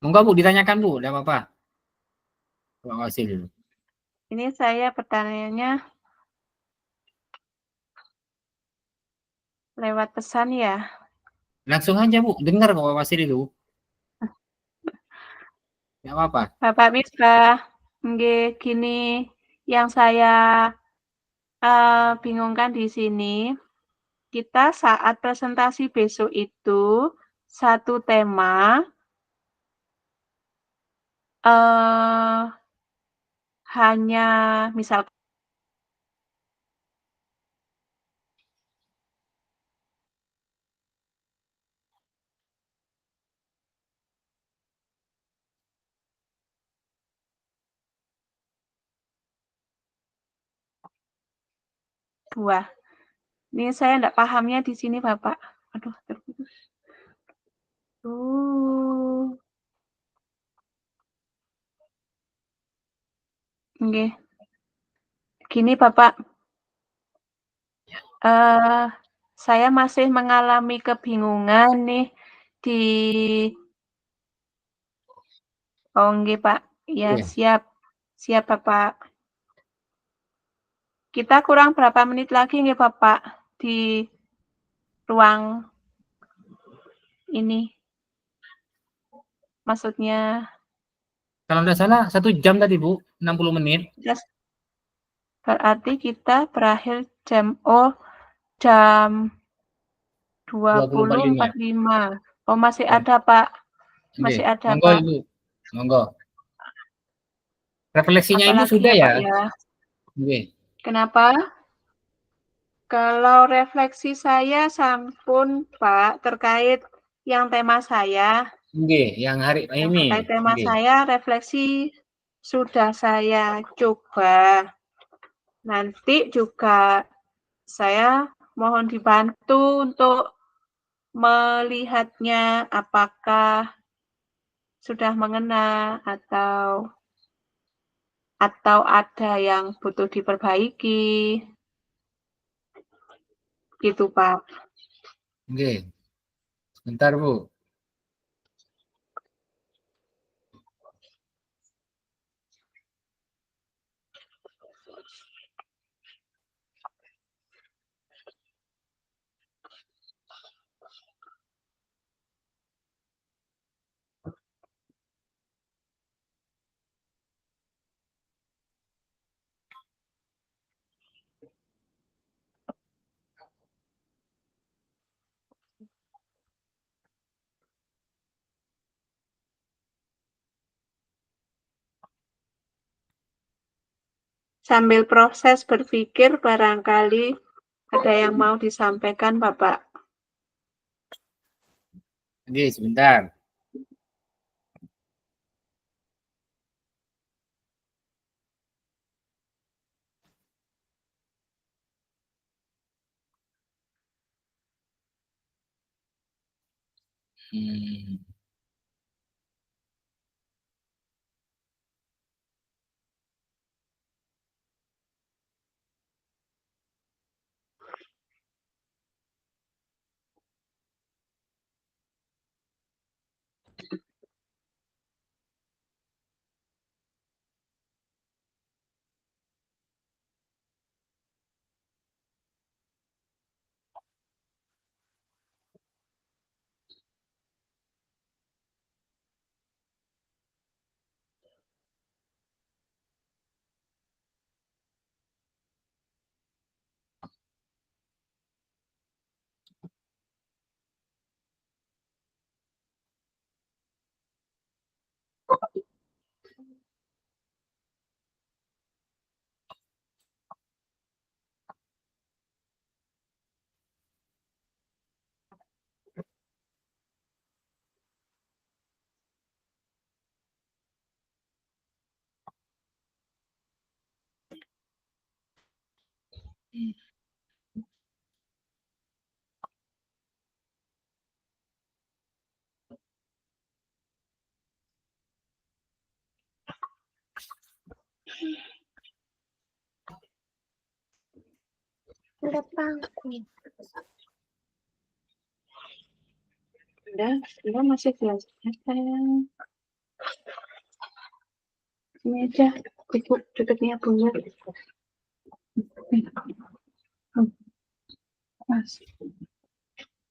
Monggo Bu ditanyakan Bu, enggak apa-apa. Pak Fasil. Ini saya pertanyaannya lewat pesan ya. Langsung aja Bu, dengar kok Pak Fasil itu. Enggak apa-apa. Bapak Misbah, nggih, gini yang saya bingungkan di sini, kita saat presentasi besok itu satu tema hanya misal buah. Ini saya enggak pahamnya di sini, Bapak. Aduh, terputus. Nggih. Gini Bapak, saya masih mengalami kebingungan nih di oh nggih Pak, ya Iya. siap. Siap Bapak. Kita kurang berapa menit lagi nggih Bapak di ruang ini? Maksudnya Kalau nggak salah 1 jam tadi Bu, 60 menit. berarti kita berakhir jam 20.45. 20.45. Oh masih Ya. ada Pak, Oke. masih ada Monggo Pak. Ibu. Monggo. Refleksinya Ibu Apalagi sudah ya ya? Pak ya. Oke. Kenapa? Kalau refleksi saya sampun Pak terkait yang tema saya. Oke, yang hari Yang ini. terkait tema Oke. saya refleksi sudah saya coba. Nanti juga saya mohon dibantu untuk melihatnya apakah sudah mengena atau ada yang butuh diperbaiki. Gitu Pak. Oke. Sebentar Bu. Sambil proses berpikir barangkali ada yang mau disampaikan Bapak. Oke, sebentar. Hmm. Udah masih belajar sayang. Ini aja, ibu dekatnya punya. Mas,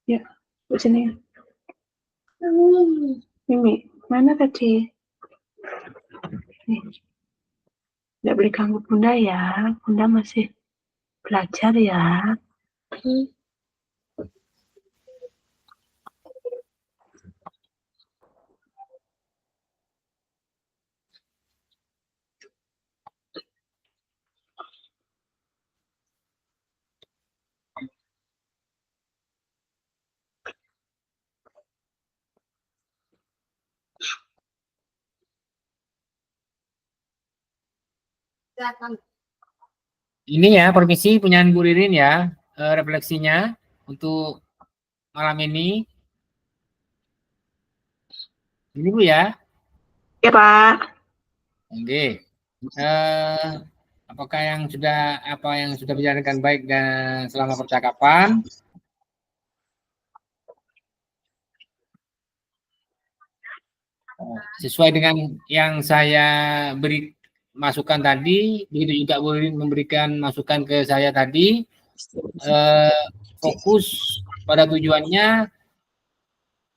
ya, bu sini ya. Mimi, mana tadi? Nih. Nggak boleh ganggu bunda ya, bunda masih belajar ya. Ini ya, permisi punya Bu Ririn ya, refleksinya untuk malam ini. Ini Bu ya. Ya Pak. Oke. Apakah apa yang sudah berjalan dengan baik dan selama percakapan? Sesuai dengan yang saya beri masukan tadi, begitu juga memberikan masukan ke saya tadi, fokus pada tujuannya,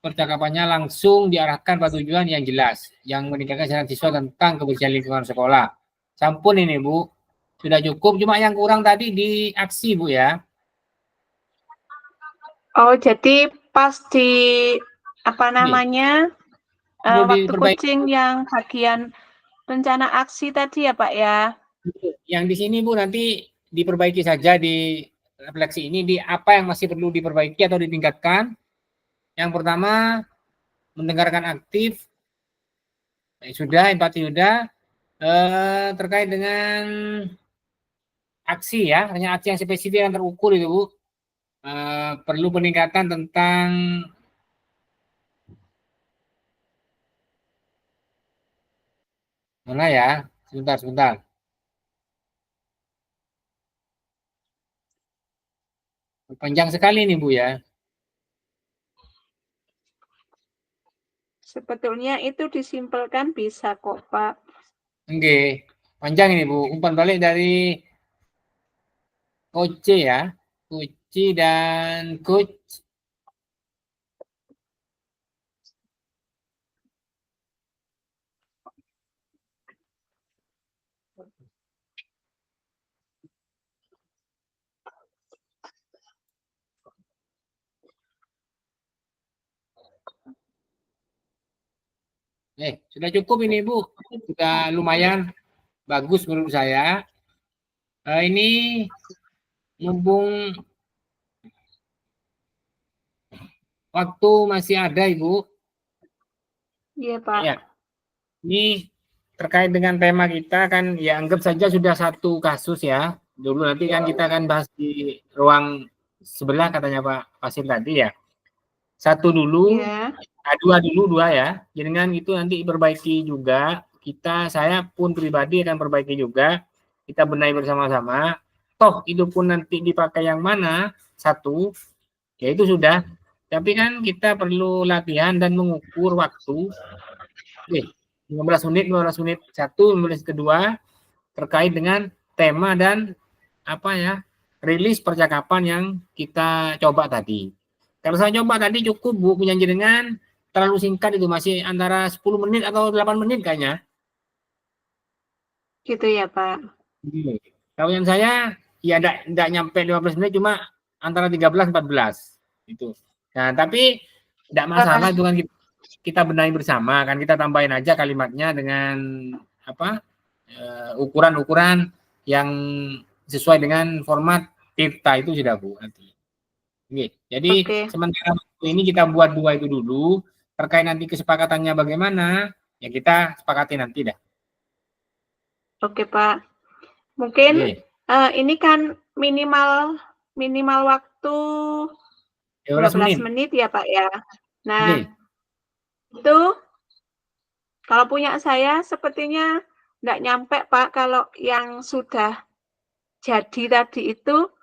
percakapannya langsung diarahkan pada tujuan yang jelas, yang meningkatkan kesadaran siswa tentang kebersihan lingkungan sekolah. Sampun ini Bu, sudah cukup, cuma yang kurang tadi di aksi Bu ya. Oh, jadi pas di apa namanya waktu Diperbaiki. coaching yang bagian rencana aksi tadi ya Pak ya. Yang di sini Bu nanti diperbaiki saja di refleksi ini, di apa yang masih perlu diperbaiki atau ditingkatkan. Yang pertama, mendengarkan aktif, sudah, empati sudah, terkait dengan aksi ya, hanya aksi yang spesifik yang terukur itu Bu. Perlu peningkatan tentang mana ya? Sebentar. Panjang sekali nih Bu ya. Sebetulnya itu disimpelkan bisa kok Pak. Oke, panjang ini Bu. Umpan balik dari Coach ya. Coach dan Coach. Sudah cukup ini Bu. Sudah lumayan bagus menurut saya. Ini mumpung waktu masih ada Ibu. Iya Pak. Ya. Ini terkait dengan tema kita kan ya anggap saja sudah satu kasus ya. Dulu nanti kan kita akan bahas di ruang sebelah katanya Pak Fasil tadi ya. Satu dulu, Iya. dua ya. Dengan itu nanti perbaiki juga. Saya pun pribadi akan perbaiki juga. Kita benahi bersama-sama. Toh itu pun nanti dipakai yang mana satu, ya itu sudah. Tapi kan kita perlu latihan dan mengukur waktu. Oke, 15 menit satu, 15 kedua terkait dengan tema dan apa ya, rilis percakapan yang kita coba tadi. Kalau saya coba tadi cukup Bu, punya jenengan terlalu singkat itu, masih antara 10 menit atau 8 menit kayaknya. Gitu ya Pak. Kalau yang saya ya enggak nyampe 15 menit, cuma antara 13-14 itu. Nah, tapi enggak masalah itu kan kita benahi bersama kan, kita tambahin aja kalimatnya dengan apa? Ukuran-ukuran yang sesuai dengan format Tirta itu sudah Bu nanti. Oke, jadi sementara ini kita buat dua itu dulu, terkait nanti kesepakatannya bagaimana, ya kita sepakati nanti dah. Oke Pak. Mungkin ini kan minimal waktu 12 menit ya Pak ya. Nah, itu kalau punya saya sepertinya enggak nyampe Pak, kalau yang sudah jadi tadi itu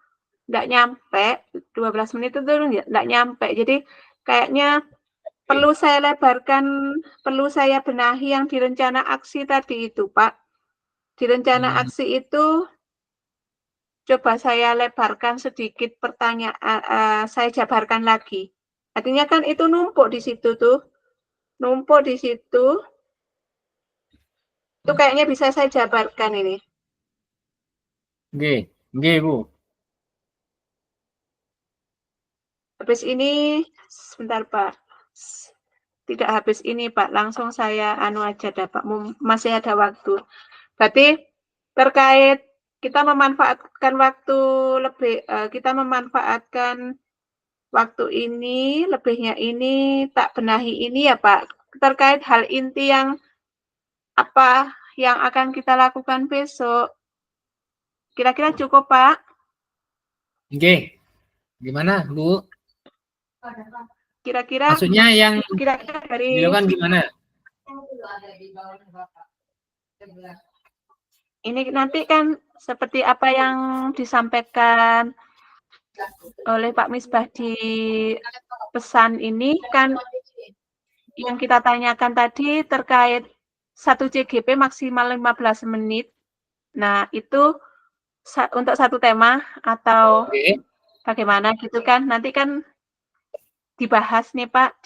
enggak nyampe 12 menit itu enggak nyampe. Jadi kayaknya perlu saya lebarkan, perlu saya benahi yang di rencana aksi tadi itu Pak. Di rencana aksi itu coba saya lebarkan sedikit pertanyaan, saya jabarkan lagi. Artinya kan itu numpuk di situ tuh. Numpuk di situ. Itu kayaknya bisa saya jabarkan ini. Oke, Bu. Habis ini, sebentar Pak. Tidak habis ini Pak, langsung saya aja dah Pak, masih ada waktu. Berarti terkait kita memanfaatkan waktu lebih, kita memanfaatkan waktu ini, lebihnya ini, tak benahi ini ya Pak, terkait hal inti yang apa yang akan kita lakukan besok. Kira-kira cukup Pak? Oke, gimana Bu? Kira-kira maksudnya yang dari dilakukan gimana? ini nanti kan seperti apa yang disampaikan oleh Pak Misbah di pesan ini kan yang kita tanyakan tadi terkait 1 CGP maksimal 15 menit. Nah, itu untuk satu tema atau Oke. bagaimana gitu kan? Nanti kan dibahas nih Pak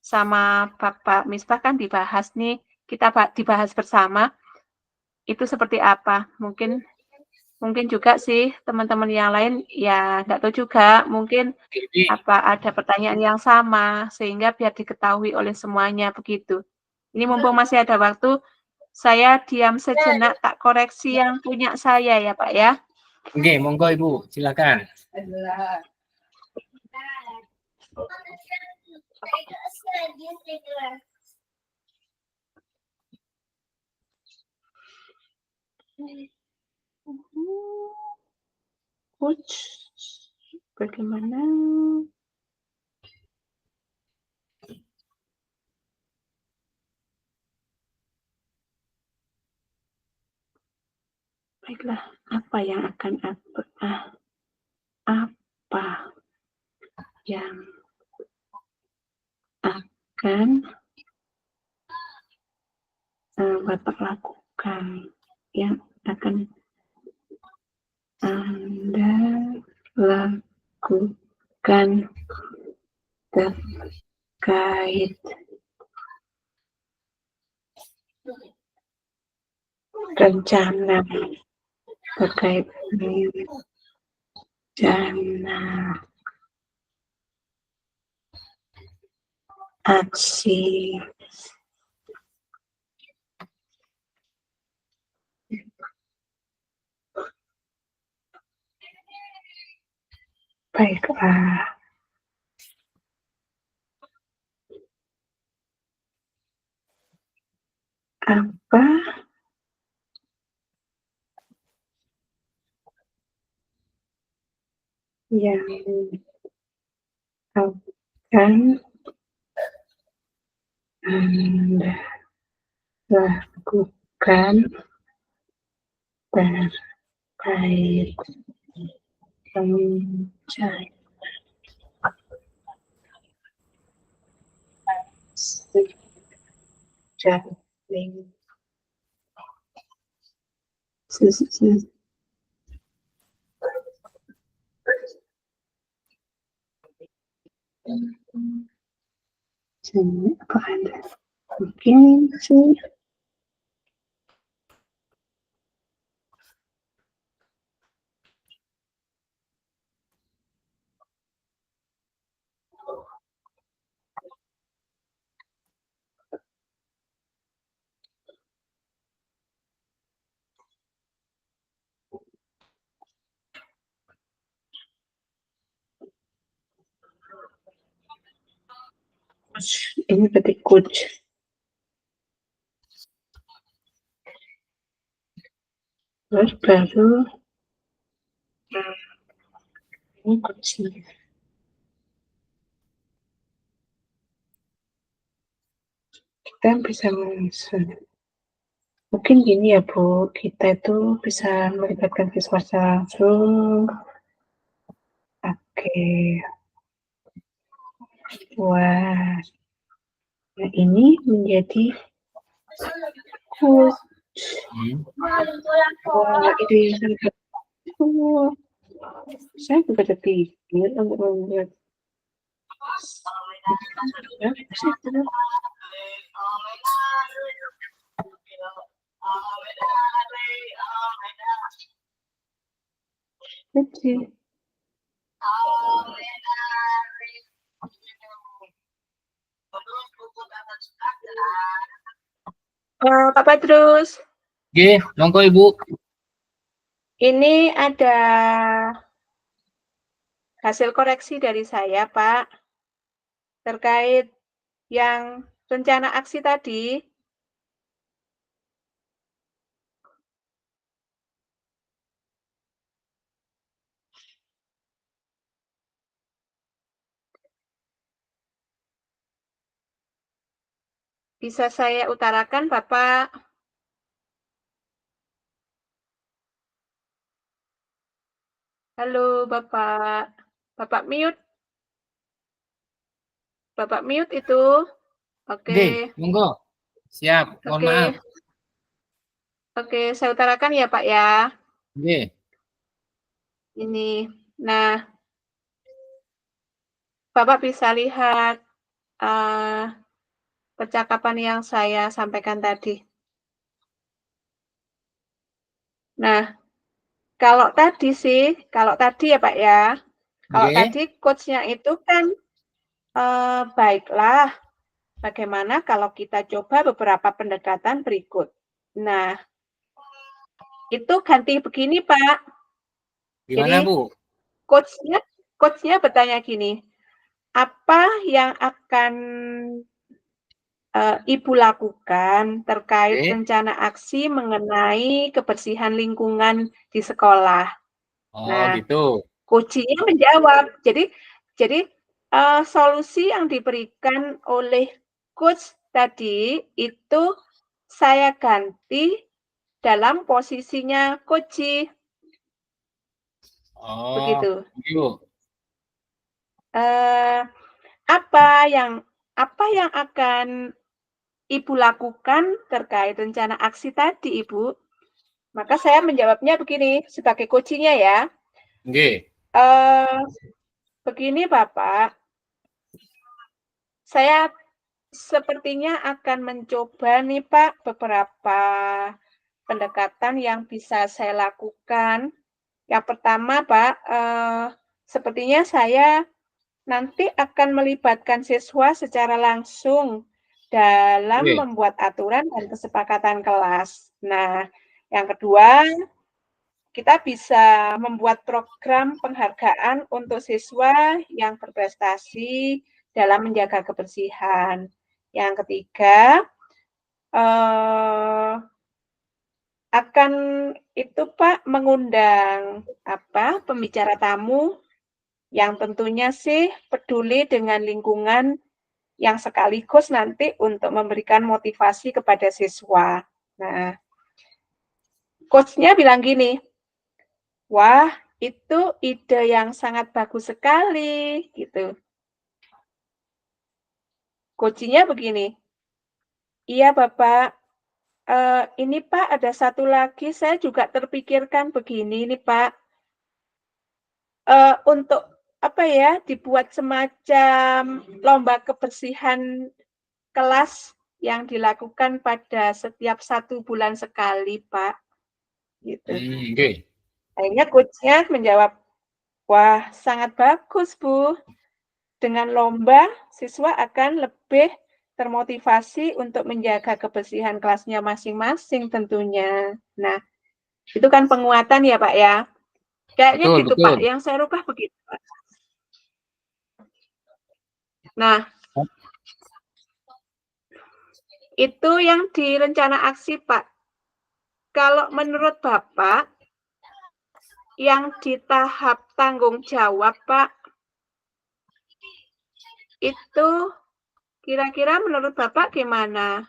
sama Bapak Misbah kan dibahas nih, kita dibahas bersama. Itu seperti apa? Mungkin juga sih teman-teman yang lain ya nggak tahu juga, mungkin Jadi apa ada pertanyaan yang sama sehingga biar diketahui oleh semuanya begitu. Ini mumpung masih ada waktu, saya diam sejenak tak koreksi yang punya saya ya Pak ya. oke, monggo Ibu, silakan. Coach, bagaimana? Baiklah, apa yang akan Bapak lakukan, yang akan Anda lakukan terkait rencana aksi baiklah. Apa yang akan Anda lakukan terkait rencana jaring apa Anda mungkin sih ini berarti coach terus baru ini coach kita bisa menyusun. Mungkin gini ya Bu, kita itu bisa melibatkan siswa langsung. Oke, wah, nah ini menjadi coach. Wah, ide yang sangat bagus. Saya juga terpikir untuk membuat kecil. Pak Petrus, Oke, monggo Ibu. ini ada hasil koreksi dari saya, Pak, terkait yang rencana aksi tadi. Bisa saya utarakan, Bapak? Halo, Bapak. Bapak mute. Bapak mute itu. Oke, Oke, monggo. Siap, mohon oke, maaf. oke. Saya utarakan ya, Pak ya. Oke, Ini. Nah, Bapak bisa lihat percakapan yang saya sampaikan tadi. Nah, kalau tadi ya Pak ya, kalau oke. tadi coach-nya itu kan baiklah, bagaimana kalau kita coba beberapa pendekatan berikut. Nah, itu ganti begini Pak. Gimana, Jadi Bu? coach-nya bertanya gini, apa yang akan Ibu lakukan terkait Oke. rencana aksi mengenai kebersihan lingkungan di sekolah? Oh, Nah, gitu. coaching-nya menjawab. Jadi solusi yang diberikan oleh coach tadi itu saya ganti dalam posisinya coach, Oh, begitu. Bu. Eh, apa yang akan Ibu lakukan terkait rencana aksi tadi, Ibu? Maka saya menjawabnya begini sebagai coaching-nya ya. Oke. Eh, begini Bapak, saya sepertinya akan mencoba nih Pak beberapa pendekatan yang bisa saya lakukan. Yang pertama Pak, sepertinya saya nanti akan melibatkan siswa secara langsung dalam Oke. membuat aturan dan kesepakatan kelas. Nah, yang kedua, kita bisa membuat program penghargaan untuk siswa yang berprestasi dalam menjaga kebersihan. Yang ketiga, akan itu Pak mengundang pembicara tamu yang tentunya sih peduli dengan lingkungan yang sekaligus nanti untuk memberikan motivasi kepada siswa. Nah, coach-nya bilang gini, wah itu ide yang sangat bagus sekali, gitu. Coach-nya begini, iya Bapak, ini Pak ada satu lagi saya juga terpikirkan begini nih Pak, untuk dibuat semacam lomba kebersihan kelas yang dilakukan pada setiap 1 bulan sekali Pak, gitu. Oke. Akhirnya coach-nya menjawab, wah sangat bagus Bu, dengan lomba siswa akan lebih termotivasi untuk menjaga kebersihan kelasnya masing-masing tentunya. Nah, itu kan penguatan ya Pak ya. Kayaknya Betul, gitu Pak, betul. yang saya rubah begitu Pak. Nah, itu yang di rencana aksi Pak. Kalau menurut Bapak, yang di tahap tanggung jawab Pak, itu kira-kira menurut Bapak gimana?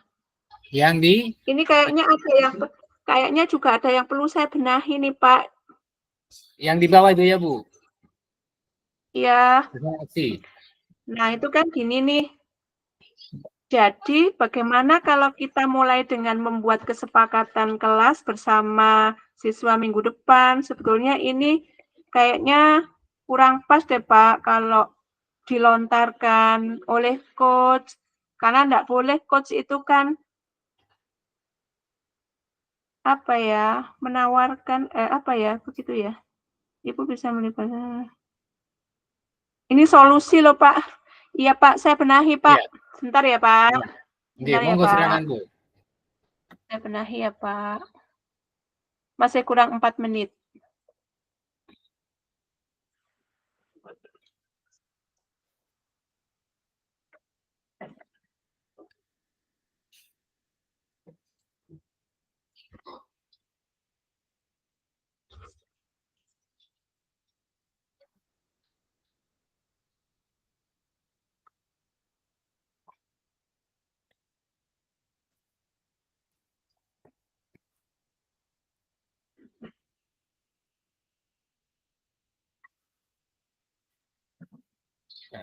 Yang di Ini kayaknya juga ada yang perlu saya benahi nih Pak. yang di bawah itu ya, Bu. Ya, Terima kasih. nah itu kan gini nih. Jadi bagaimana kalau kita mulai dengan membuat kesepakatan kelas bersama siswa minggu depan? Sebetulnya ini kayaknya kurang pas deh Pak kalau dilontarkan oleh coach. Karena enggak boleh coach itu kan menawarkan begitu ya. Ibu bisa melibatkan. Ini solusi loh Pak. Iya Pak, saya benahi Pak. Iya. Sebentar ya Pak. Oke, Sebentar ya monggo Pak. silakan, Bu. Saya benahi ya Pak. Masih kurang 4 menit.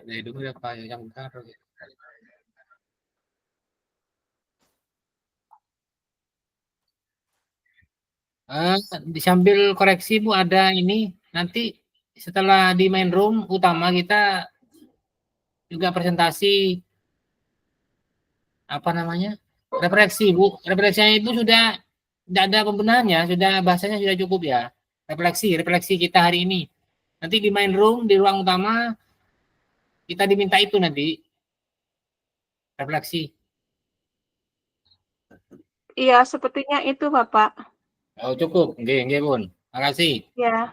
Dari dulu ya Pak yang karo. Sambil koreksi Bu ada ini nanti setelah di main room utama kita juga presentasi apa namanya refleksi Bu. Refleksinya itu sudah tidak ada pembenahannya, sudah bahasanya sudah cukup ya. Refleksi kita hari ini. Nanti di main room di ruang utama kita diminta itu nanti refleksi. Iya, sepertinya itu Bapak. Oh cukup, nggih Bun. Makasih. Ya.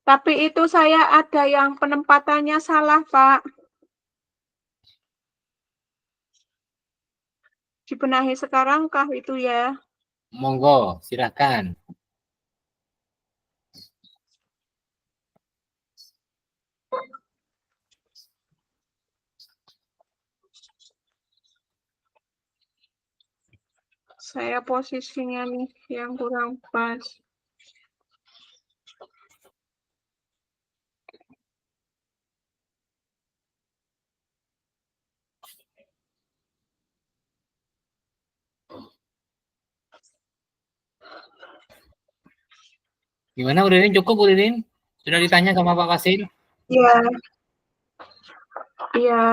Tapi itu saya ada yang penempatannya salah, Pak. Dibenahi sekarang kah itu ya? Monggo, silakan. Saya posisinya nih yang kurang pas. Gimana Bu Ririn? Cukup Bu Ririn? Sudah ditanya sama Pak Kasil? Iya. Iya,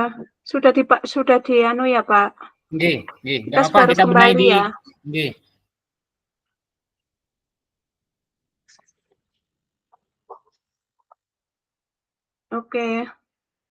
sudah di anu ya, Pak. Nggih. Kita Apa harus kita benahi kembali di ya. nggih. Oke.